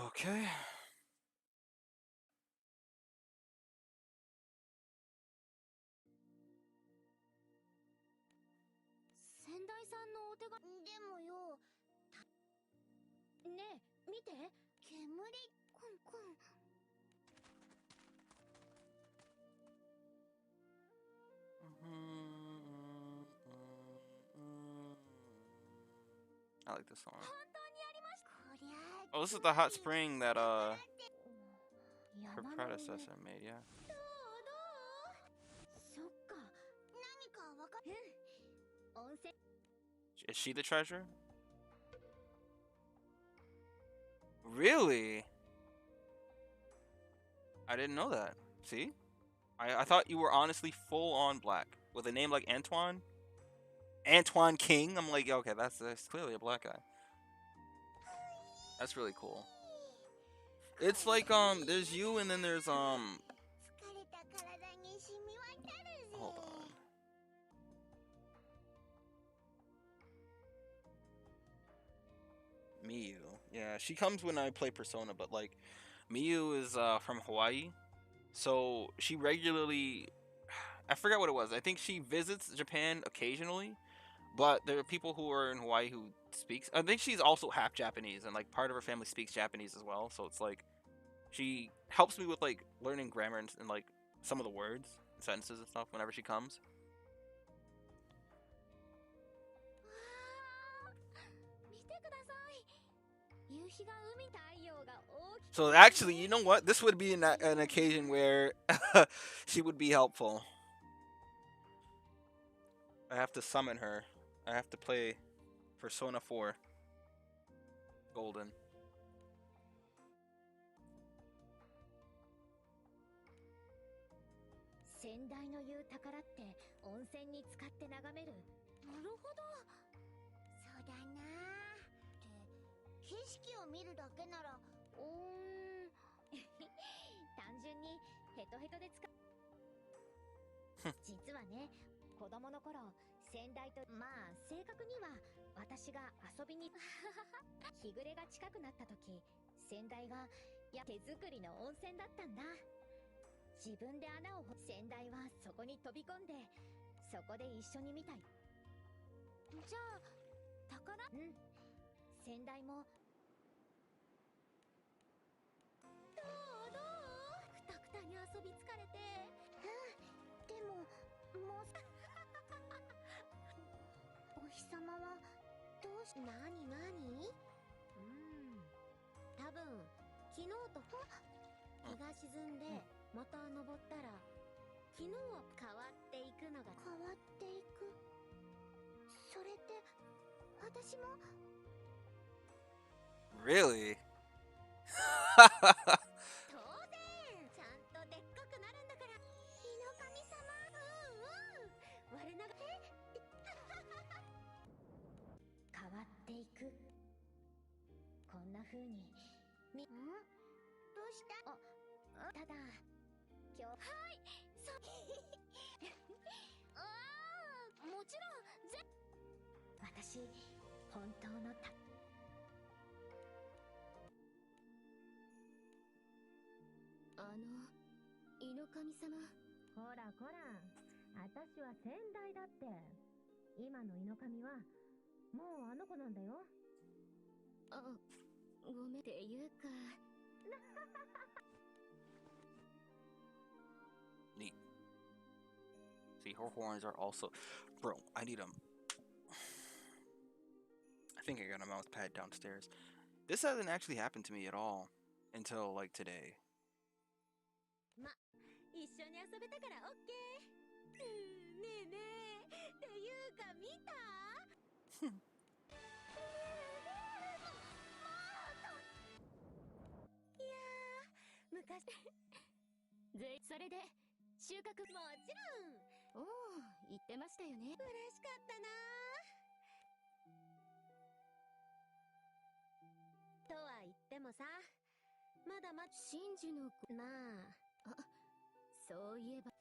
Okay. I like this song. Oh, this is the hot spring that her predecessor made, yeah. Is she the treasure? Really? I didn't know that. See? I thought you were honestly full on black. With a name like Antoine? Antoine King? I'm like, okay, that's clearly a black guy. That's really cool. It's like, there's you and then there's, hold on. Miyu. Yeah, she comes when I play Persona, but like, Miyu is, from Hawaii. So, she regularly, I forgot what it was. I think she visits Japan occasionally, but there are people who are in Hawaii who speaks. I think she's also half Japanese, and like part of her family speaks Japanese as well. So it's like she helps me with like learning grammar and like some of the words, sentences, and stuff whenever she comes. So actually, you know what? This would be an occasion where she would be helpful. I have to summon her. I have to play Persona 4 Golden. Really? Neat. See, her horns are also... Bro, I need them. I think I got a mouse pad downstairs. This hasn't actually happened to me at all until like today.
そういえば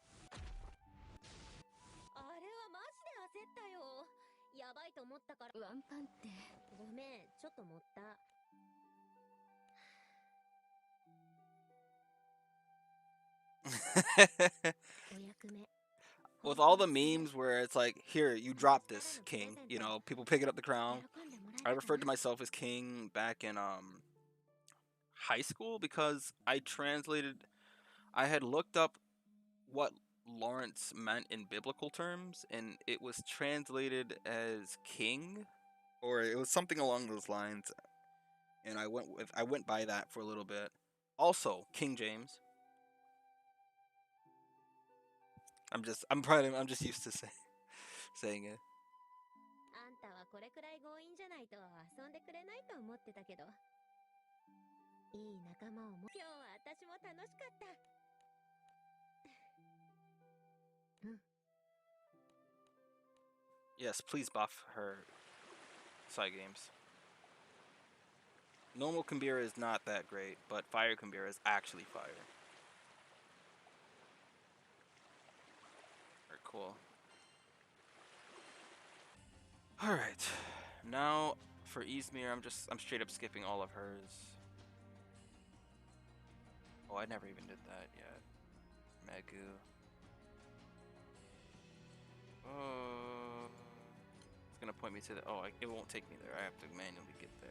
あれはマジで焦ったよ。やばいと思ったから。ワンパンってごめん、ちょっと盛った。お役目
With all the memes where it's like, here, you drop this, king. You know, people picking up the crown.
喜んでもらえ
I
たかな。
referred to myself as king back in high school because I had looked up what Lawrence meant in biblical terms, and it was translated as king, or it was something along those lines. And I went by that for a little bit. Also, King James. I'm just used to saying it.
あんたはこれくらい強引じゃないと遊んでくれないと思ってたけど、いい仲間をも。今日は私も楽しかった。うん。
Yes, please buff her side games. Normal Kumbhira is not that great, but Fire Kumbhira is actually fire. Alright, cool. Alright. Now for Izmir, I'm straight up skipping all of hers. Oh, I never even did that yet. Megu. It's gonna point me to the. Oh, it won't take me there. I have to manually get there.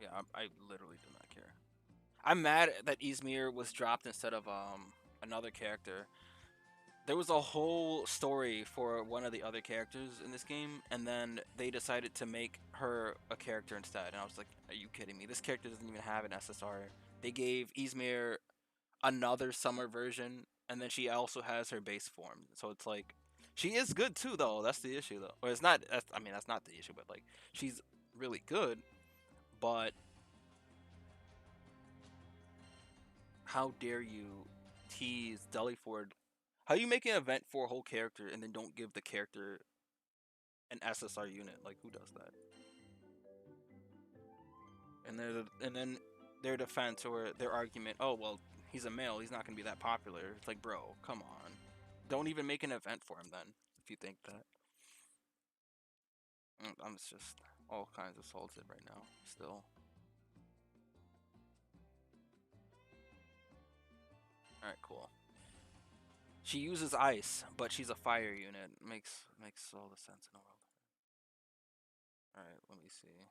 Yeah, I literally do not care. I'm mad that Izmir was dropped instead of another character. There was a whole story for one of the other characters in this game, and then they decided to make her a character instead. And I was like, are you kidding me? This character doesn't even have an SSR. They gave Izmir another summer version, and then she also has her base form. So it's like, she is good too, though. That's the issue, though. Or it's not. I mean, that's not the issue, but like, she's really good. But how dare you tease Dellyford? How you make an event for a whole character and then don't give the character an SSR unit? Like, who does that? And then their defense or their argument, oh well, he's a male, he's not gonna be that popular. It's like, bro, come on. Don't even make an event for him then, if you think that. I'm just all kinds of salted right now, still. Alright, cool. She uses ice, but she's a fire unit. Makes all the sense in the world. Alright, let me see.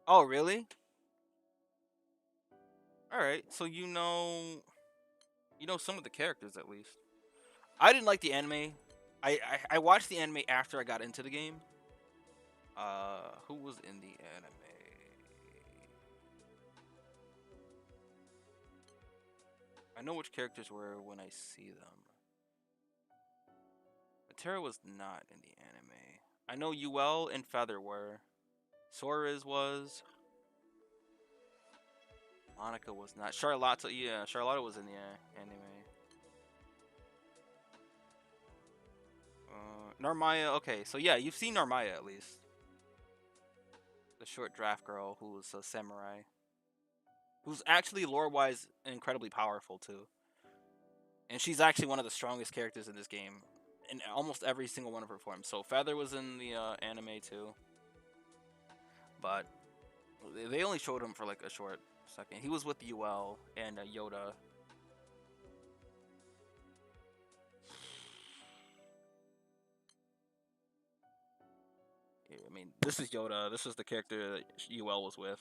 Oh, really? Alright, so you know some of the characters at least. I didn't like the anime. I watched the anime after I got into the game. Who was in the anime? I know which characters were when I see them. Matera was not in the anime. I know UL and Feather were. Soares was. Monica was not. Charlotta, yeah, Charlotta was in the anime. Narmaya, okay, so yeah, you've seen Narmaya at least. The short draft girl who's a samurai. Who's actually lore-wise incredibly powerful too. And she's actually one of the strongest characters in this game. In almost every single one of her forms. So Feather was in the anime too. But they only showed him for like a short second. He was with UL and Yoda. I mean, this is Yoda. This is the character that UL was with.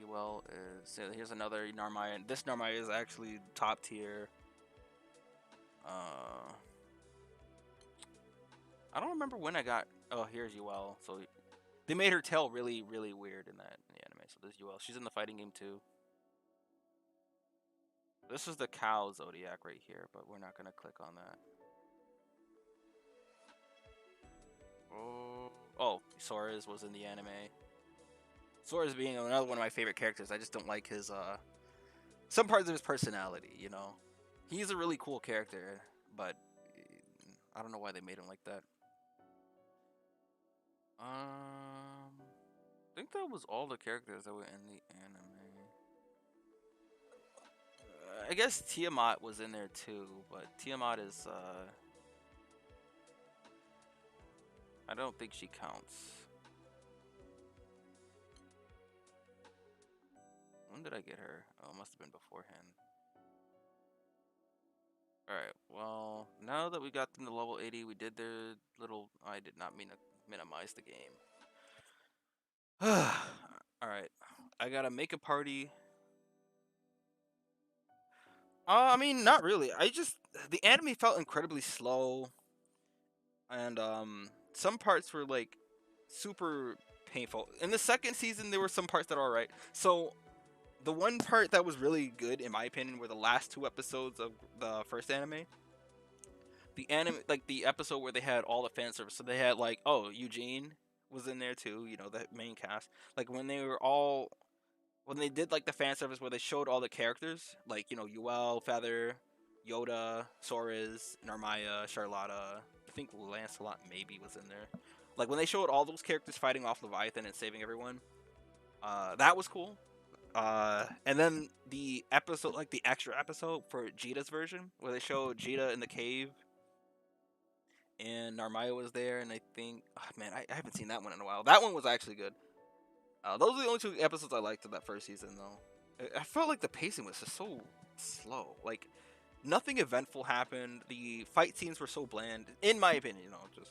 UL is... Here's another Narmaya. This Narmaya is actually top tier. I don't remember when I got... Oh, here's UL. So they made her tail really, really weird in the anime. So there's UL. She's in the fighting game too. This is the cow Zodiac right here, but we're not going to click on that. Oh, Soares was in the anime. Sora's being another one of my favorite characters. I just don't like his some parts of his personality. You know, he's a really cool character, but I don't know why they made him like that. I think that was all the characters that were in the anime. I guess Tiamat was in there too, but Tiamat is I don't think she counts. When did I get her? Oh, it must have been beforehand. Alright, well, now that we got them to level 80, we did their little... I did not mean to minimize the game. Alright, I gotta make a party. I mean, not really. The anime felt incredibly slow, and some parts were like super painful. In the second season, there were some parts that are alright. So the one part that was really good, in my opinion, were the last two episodes of the first anime. The anime, like the episode where they had all the fan service. So they had like, oh, Eugene was in there too. You know, the main cast. Like when they did like the fan service where they showed all the characters, like you know, Uel, Feather, Yoda, Sora's, Narmaya, Charlotta. I think Lancelot maybe was in there. Like when they showed all those characters fighting off Leviathan and saving everyone, that was cool. And then the episode, like the extra episode for Jita's version, where they showed Jita in the cave, and Narmaya was there, and I think, oh, man, I haven't seen that one in a while. That one was actually good. Those are the only two episodes I liked of that first season, though. I felt like the pacing was just so slow. Like nothing eventful happened. The fight scenes were so bland, in my opinion. You know, just.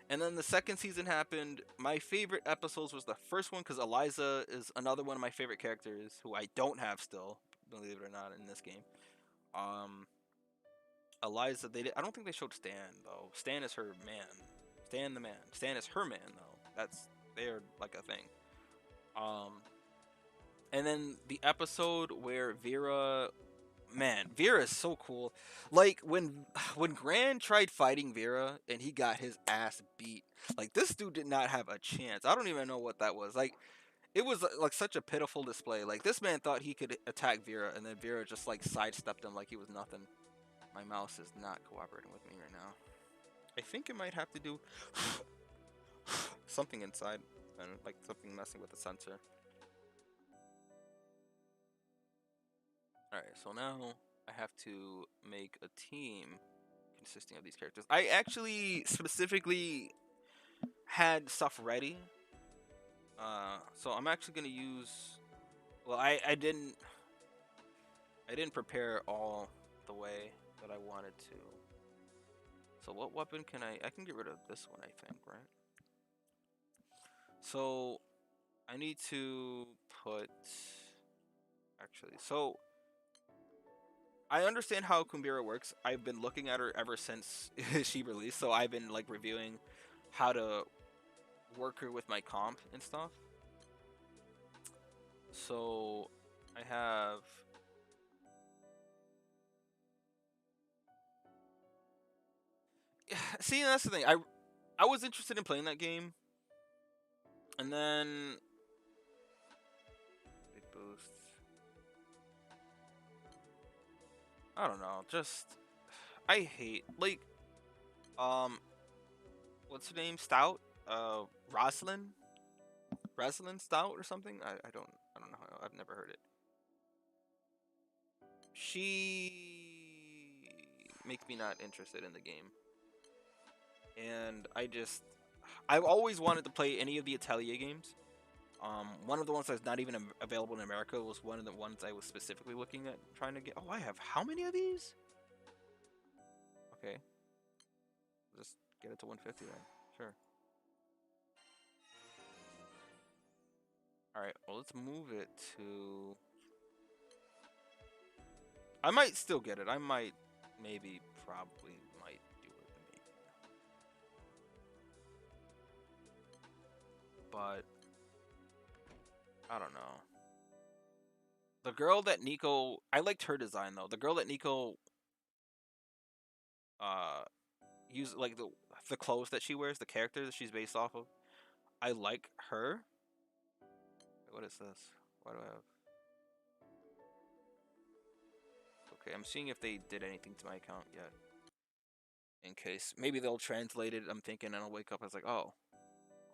And then the second season happened. My favorite episodes was the first one because Eliza is another one of my favorite characters who I don't have still, believe it or not, in this game. Um, Eliza, I don't think they showed Stan though. Stan is her man. Stan the man. Stan is her man though. They're like a thing. Um, and then the episode where Vera, man, Vera is so cool. Like when Gran tried fighting Vera and he got his ass beat. Like this dude did not have a chance. I don't even know what that was. Like it was like such a pitiful display. Like this man thought he could attack Vera and then Vera just like sidestepped him like he was nothing. My mouse is not cooperating with me right now. I think it might have to do something inside and like something messing with the sensor. Alright, so now I have to make a team consisting of these characters. I actually specifically had stuff ready. So I'm actually gonna use. Well, I didn't prepare all the way that I wanted to. So what weapon can I can get rid of this one, I think, right? So I need to put. Actually, so I understand how Kumbhira works. I've been looking at her ever since she released, so I've been like reviewing how to work her with my comp and stuff. So I have see, that's the thing. I was interested in playing that game, and then big boosts. I don't know. Just I hate like um what's her name? Stout? Roslyn? Roslyn Stout or something? I don't know. I've never heard it. She makes me not interested in the game. And I've always wanted to play any of the Atelier games. One of the ones that's not even available in America was one of the ones I was specifically looking at trying to get. Oh, I have how many of these? Okay, just get it to 150 then. Sure. All right. Well, let's move it to. I might still get it. I might, maybe, probably might do it. Maybe. But I don't know. The girl that Nico, I liked her design though. The girl that Nico, uh, use like the clothes that she wears, the character that she's based off of. I like her. What is this? Why do I have? Okay, I'm seeing if they did anything to my account yet. In case maybe they'll translate it. I'm thinking, and I'll wake up. I was like, oh,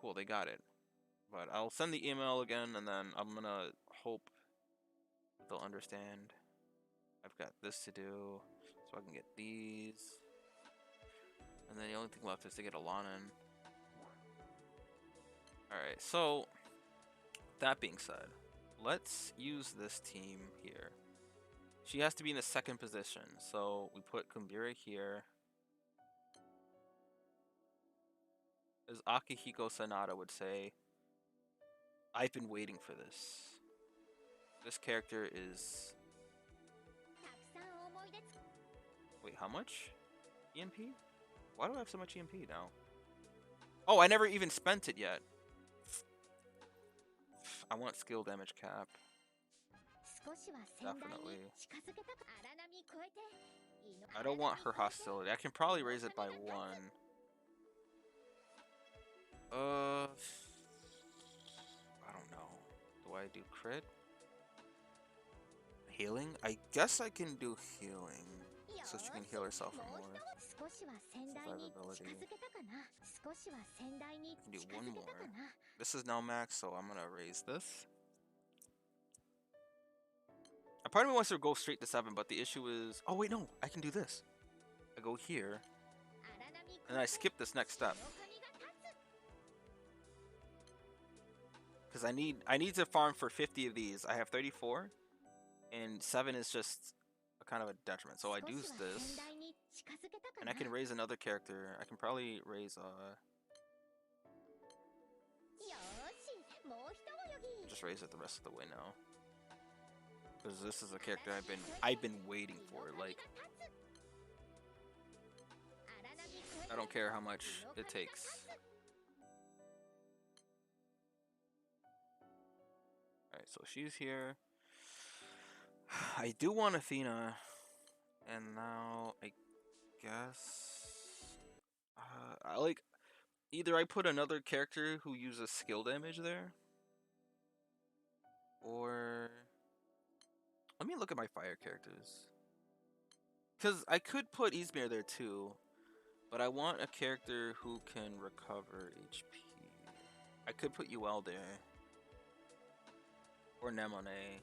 cool, they got it. But I'll send the email again, and then I'm gonna hope they'll understand. I've got this to do, so I can get these. And then the only thing left is to get Alanin. Alright, so that being said, let's use this team here. She has to be in the second position, so we put Kumbhira here. As Akihiko Sanada would say, I've been waiting for this. This character is... Wait, how much? EMP? Why do I have so much EMP now? Oh, I never even spent it yet. I want skill damage cap. Definitely. I don't want her hostility. I can probably raise it by 1. I don't know. Do I do crit? Healing? I guess I can do healing. So she can heal herself more. Survivability. I can do 1 more. This is now max, so I'm gonna raise this. A part of me wants to go straight to 7, but the issue is... Oh wait, no! I can do this. I go here. And I skip this next step. Because I need to farm for 50 of these. I have 34. And 7 is just a kind of a detriment. So I do this. And I can raise another character. I can probably raise just raise it the rest of the way now. Because this is a character I've been waiting for. Like, I don't care how much it takes. Alright, so she's here. I do want Athena. And now I guess I like either I put another character who uses skill damage there, or let me look at my fire characters. Because I could put Izmir there too, but I want a character who can recover HP. I could put UL there. Or Nemone.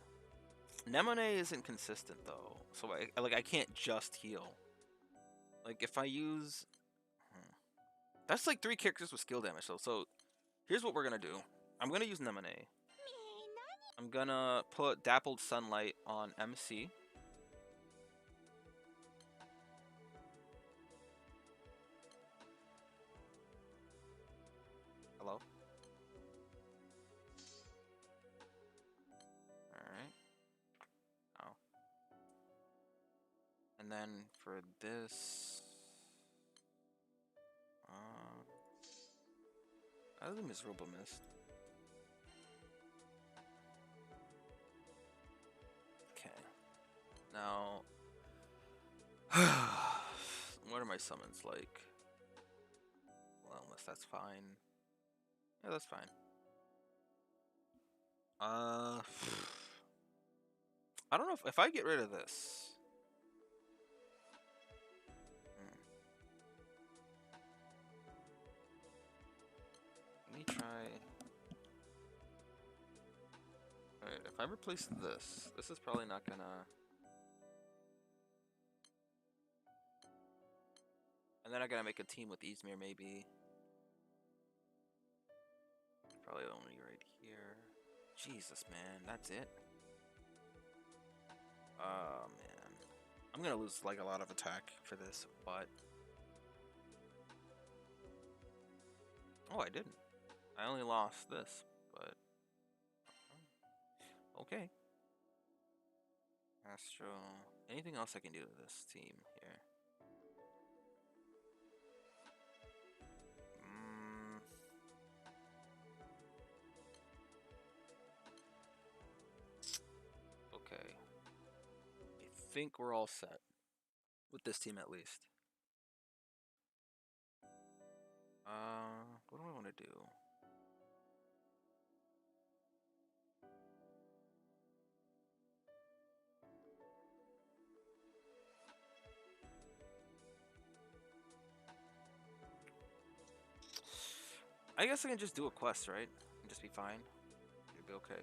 Nemone isn't consistent though, so I can't just heal. Like if I use... That's like 3 characters with skill damage though, so here's what we're gonna do. I'm gonna use Nemone. I'm gonna put Dappled Sunlight on MC. Hello? Alright. Oh. And then for this... that was a miserable mist. Okay. Now... what are my summons like? Wellness, that's fine. Yeah, that's fine. I don't know if I get rid of this. Let me try. Alright, if I replace this is probably not gonna. And then I gotta make a team with Izmir maybe. Probably only right here. Jesus, man, that's it. Oh man, I'm gonna lose like a lot of attack for this, but oh, I didn't. I only lost this, but okay. Astro. Anything else I can do to this team here? Okay. I think we're all set with this team at least. What do I want to do? I guess I can just do a quest, right? And just be fine. It'll be okay.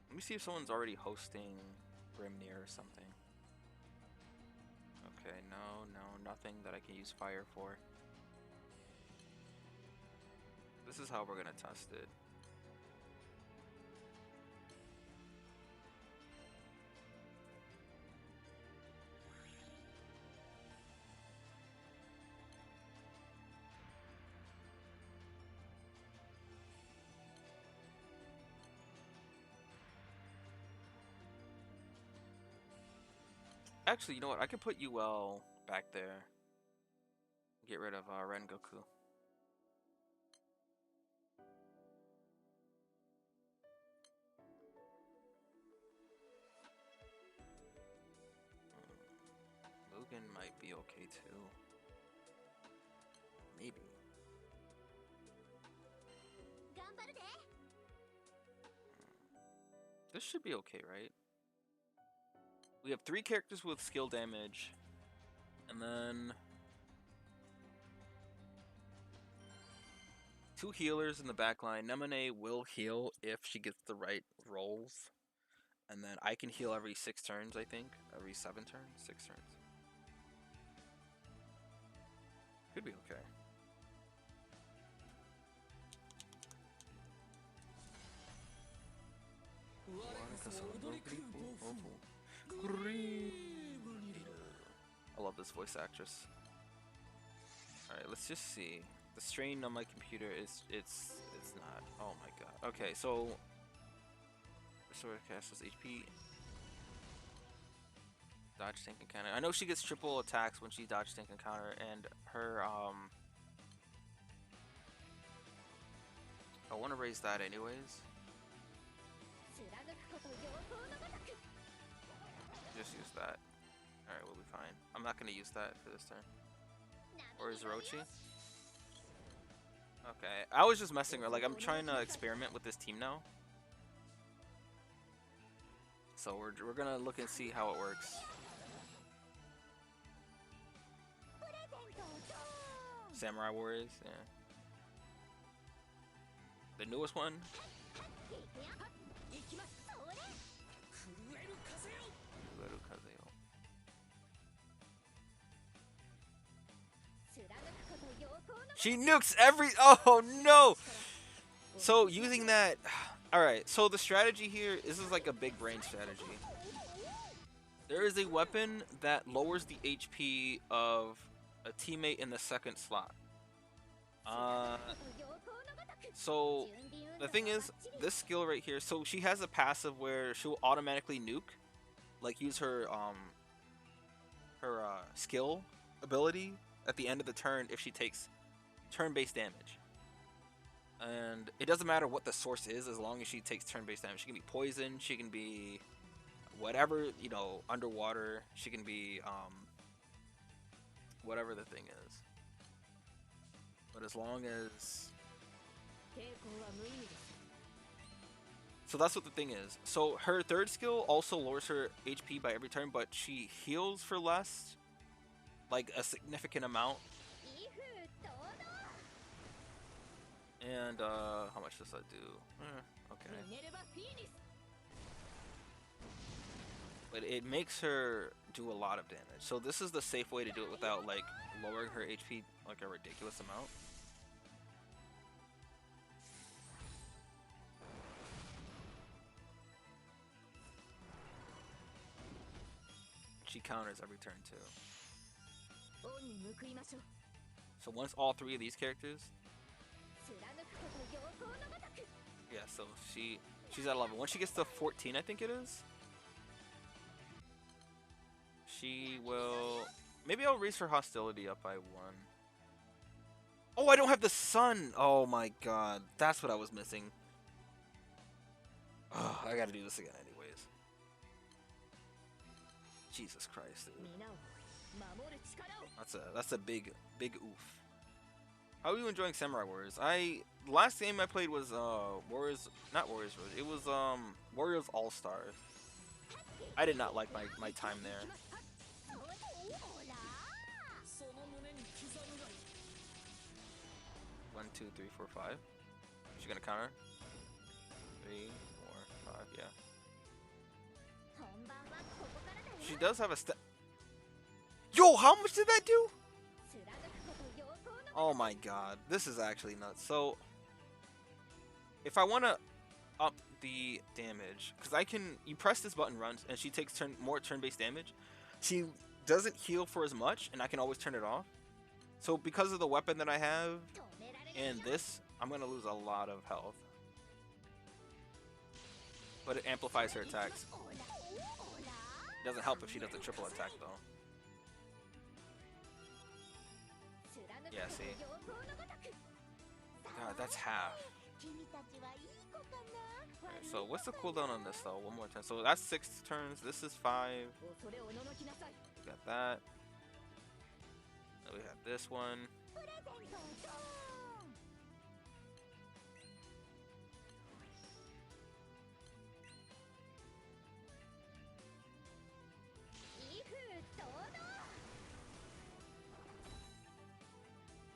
Let me see if someone's already hosting Grimnir or something. Okay, no, nothing that I can use fire for. This is how we're gonna test it. Actually, you know what? I can put UL back there. Get rid of Rengoku. Logan might be okay too. Maybe. This should be okay, right? We have 3 characters with skill damage. And then 2 healers in the back line. Nemone will heal if she gets the right rolls. And then I can heal every 6 turns, I think. Every 7 turns? 6 turns. Could be okay. I love this voice actress. Alright, let's just see. The strain on my computer is it's not. Oh my god. Okay, so restore caster's HP. Dodge tank encounter. I know she gets triple attacks when she dodge tank encounter, and her I want to raise that anyways. Just use that. Alright, we'll be fine. I'm not gonna use that for this turn. Or is Orochi? Okay, I was just messing around. Like, I'm trying to experiment with this team now. So we're gonna look and see how it works. Samurai Warriors, yeah. The newest one. She nukes every. Oh no! So using that. Alright, so the strategy here, this is like a big brain strategy. There is a weapon that lowers the HP of a teammate in the second slot. So the thing is, this skill right here, so she has a passive where she'll automatically nuke, like use her skill ability at the end of the turn if she takes turn-based damage. And it doesn't matter what the source is as long as she takes turn-based damage. She can be poison, she can be whatever, you know, underwater, she can be whatever the thing is. But as long as... So that's what the thing is. So her third skill also lowers her HP by every turn, but she heals for less, like a significant amount. And how much does that do? Okay. But it makes her do a lot of damage. So this is the safe way to do it without like lowering her HP like a ridiculous amount. She counters every turn too. So once all 3 of these characters. Yeah, so she's at 11. Once she gets to 14, I think it is. She will... Maybe I'll raise her hostility up by 1. Oh, I don't have the sun! Oh my god. That's what I was missing. Oh, I gotta do this again anyways. Jesus Christ, dude. That's a big oof. How are you enjoying Samurai Warriors? Last game I played was Warriors, not Warriors Road. It was Warriors All Stars. I did not like my time there. 1, 2, 3, 4, 5. She's gonna counter. 3, 4, 5. Yeah. She does have a step. Yo, how much did that do? Oh my god, this is actually nuts. So, if I want to up the damage, because you press this button runs, and she takes more turn-based damage. She doesn't heal for as much, and I can always turn it off. So because of the weapon that I have, and this, I'm gonna lose a lot of health. But it amplifies her attacks. It doesn't help if she does a triple attack though. Yeah, see. God, that's half. Right, so what's the cooldown on this though? One more turn. So that's 6 turns. This is 5. We got that. Then we have this one.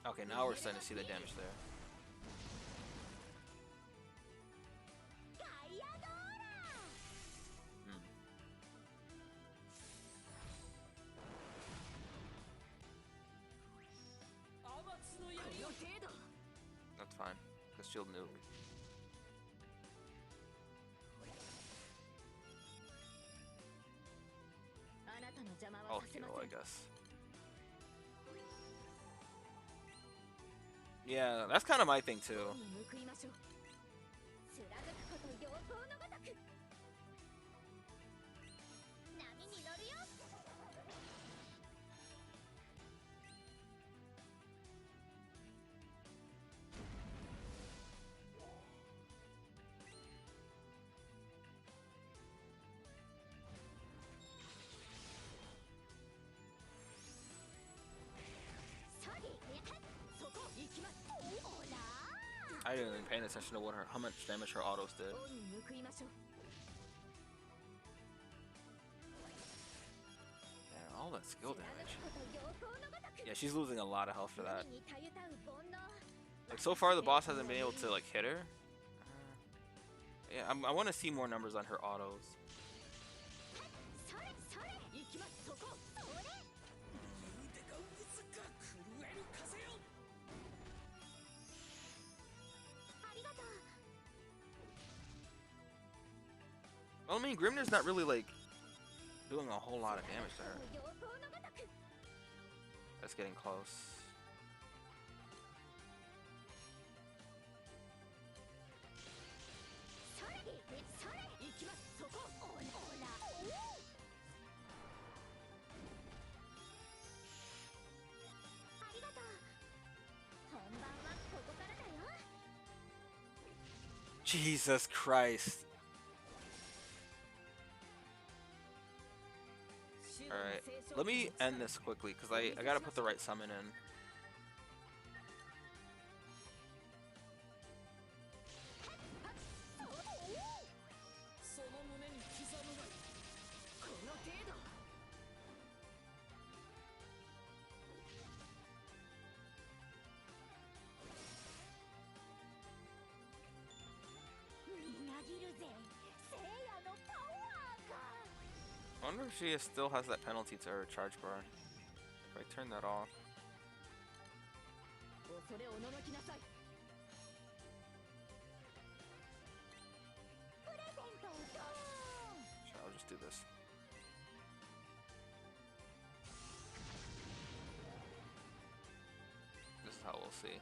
Okay, now we're starting to see the damage there. That's fine, because shield nuke. I'll heal, I guess. Yeah, that's kind of my thing too. I didn't even pay attention to how much damage her autos did. Yeah, all that skill damage. Yeah, she's losing a lot of health for that. Like so far, the boss hasn't been able to like hit her. Yeah, I want to see more numbers on her autos. Well, I mean, Grimner's not really like doing a whole lot of damage to her. That's getting close. Jesus Christ. Alright, let me end this quickly, because I gotta put the right summon in. I wonder if she still has that penalty to her charge bar. If I turn that off. Sure, I'll just do this. This is how we'll see.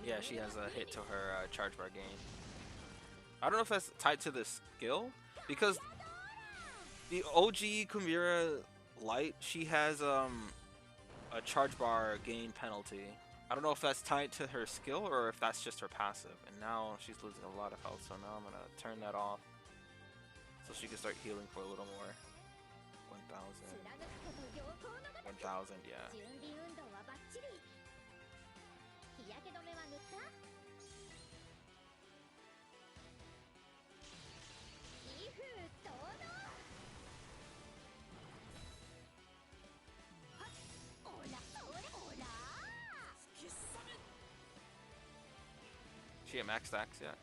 Yeah, she has a hit to her charge bar gain. I don't know if that's tied to the skill, because the OG Kumbhira Light, she has a charge bar gain penalty. I don't know if that's tied to her skill or if that's just her passive. And now she's losing a lot of health, so now I'm gonna turn that off so she can start healing for a little more. 1,000. 1,000, yeah. She at max stacks yet?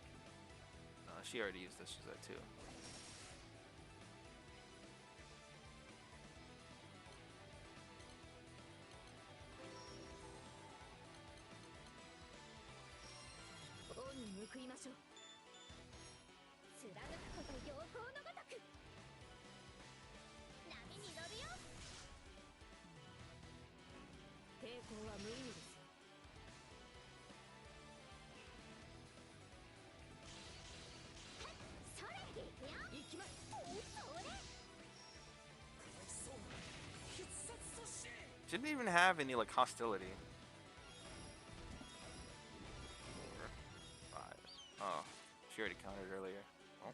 No, she already used this. She's at 2. She didn't even have any like hostility. 4, 5. Oh, she already countered earlier. Oh.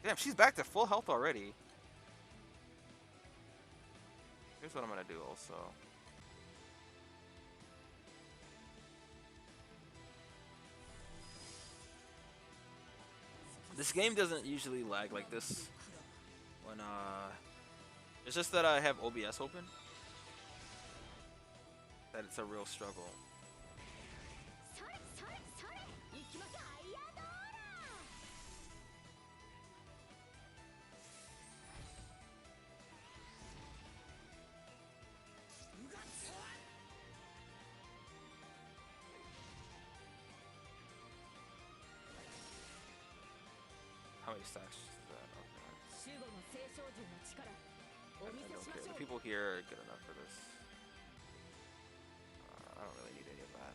Damn, she's back to full health already. Here's what I'm gonna do also. This game doesn't usually lag like this when it's just that I have OBS open. That it's a real struggle. How many stacks is that? Okay. I don't care. The people here are good enough for this. I don't really need any of that.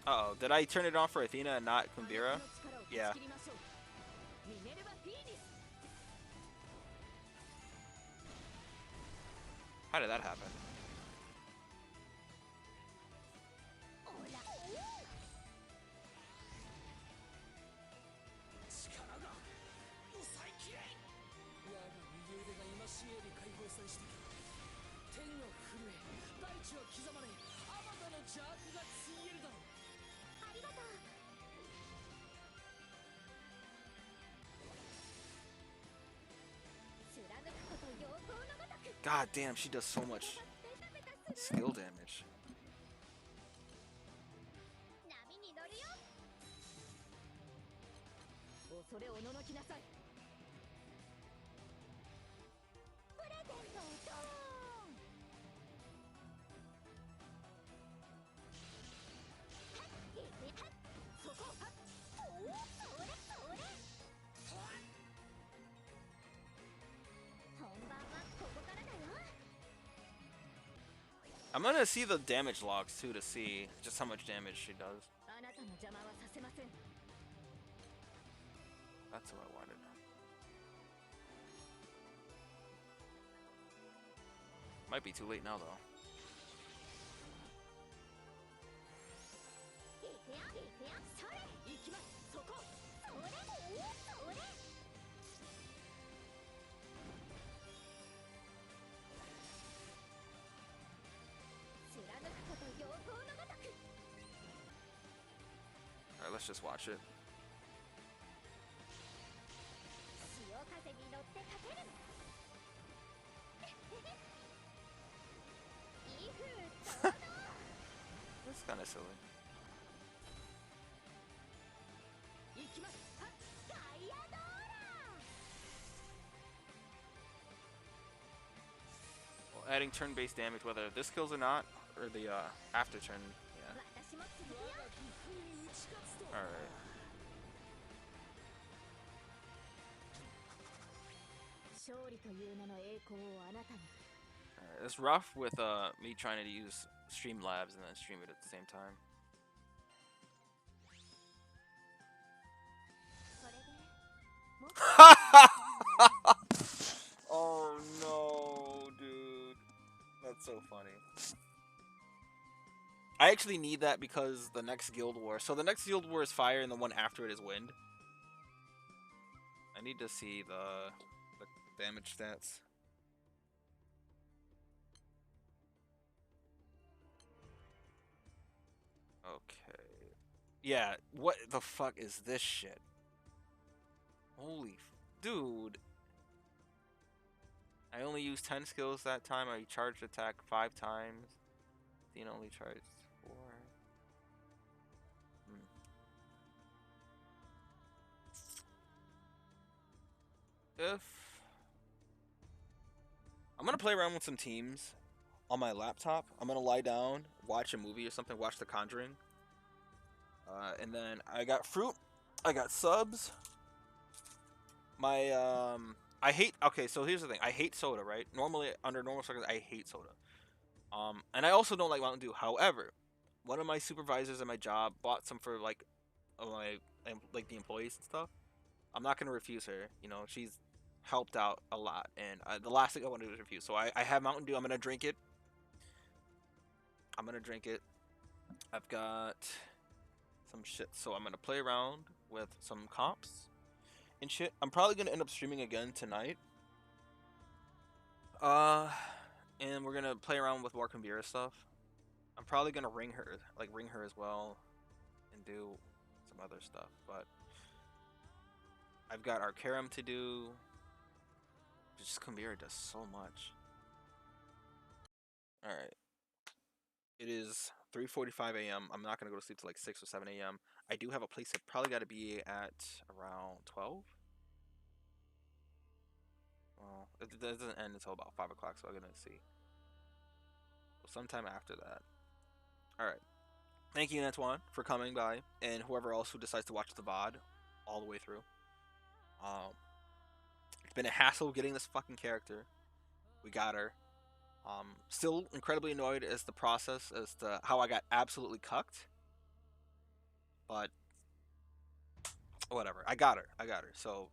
Uh oh, did I turn it on for Athena and not Kumbhira? Yeah. How did that happen? God damn, she does so much skill damage. I'm gonna see the damage logs too to see just how much damage she does. That's what I wanted. Might be too late now though. Alright, let's just watch it. That's kind of silly. Well, adding turn-based damage, whether this kills or not, or the after turn, yeah. Alright. Alright, it's rough with me trying to use Streamlabs and then stream it at the same time. Oh no, dude. That's so funny. I actually need that because the next Guild War. So the next Guild War is fire and the one after it is wind. I need to see the damage stats. Okay. Yeah, what the fuck is this shit? Holy dude. I only used 10 skills that time. I charged attack 5 times. Dean only charged 4. Hmm. If I'm gonna play around with some teams on my laptop, I'm gonna lie down, watch a movie or something, watch The Conjuring. And then I got fruit, I got subs. My I hate. Okay, so here's the thing. I hate soda, right? Normally, under normal circumstances, I hate soda. And I also don't like Mountain Dew. However, one of my supervisors at my job bought some for like my like the employees and stuff. I'm not gonna refuse her. You know, she's helped out a lot, and the last thing I want to do is refuse. So I have Mountain Dew. I'm gonna drink it. I'm gonna drink it. I've got some shit, so I'm gonna play around with some comps and shit. I'm probably gonna end up streaming again tonight. Uh, and we're gonna play around with more Kumbhira stuff. I'm probably gonna ring her as well, and do some other stuff. But I've got Arcarum to do. Just Kumbhira does so much. All right, it is 3:45 a.m. I'm not gonna go to sleep till like 6 or 7 a.m. I do have a place that probably got to be at around 12. Well, it doesn't end until about 5 o'clock, so I'm gonna see. Sometime after that. All right. Thank you, Antoine, for coming by, and whoever else who decides to watch the VOD all the way through. Um, it's been a hassle getting this fucking character. We got her. Still incredibly annoyed as the process as to how I got absolutely cucked, but whatever. I got her. So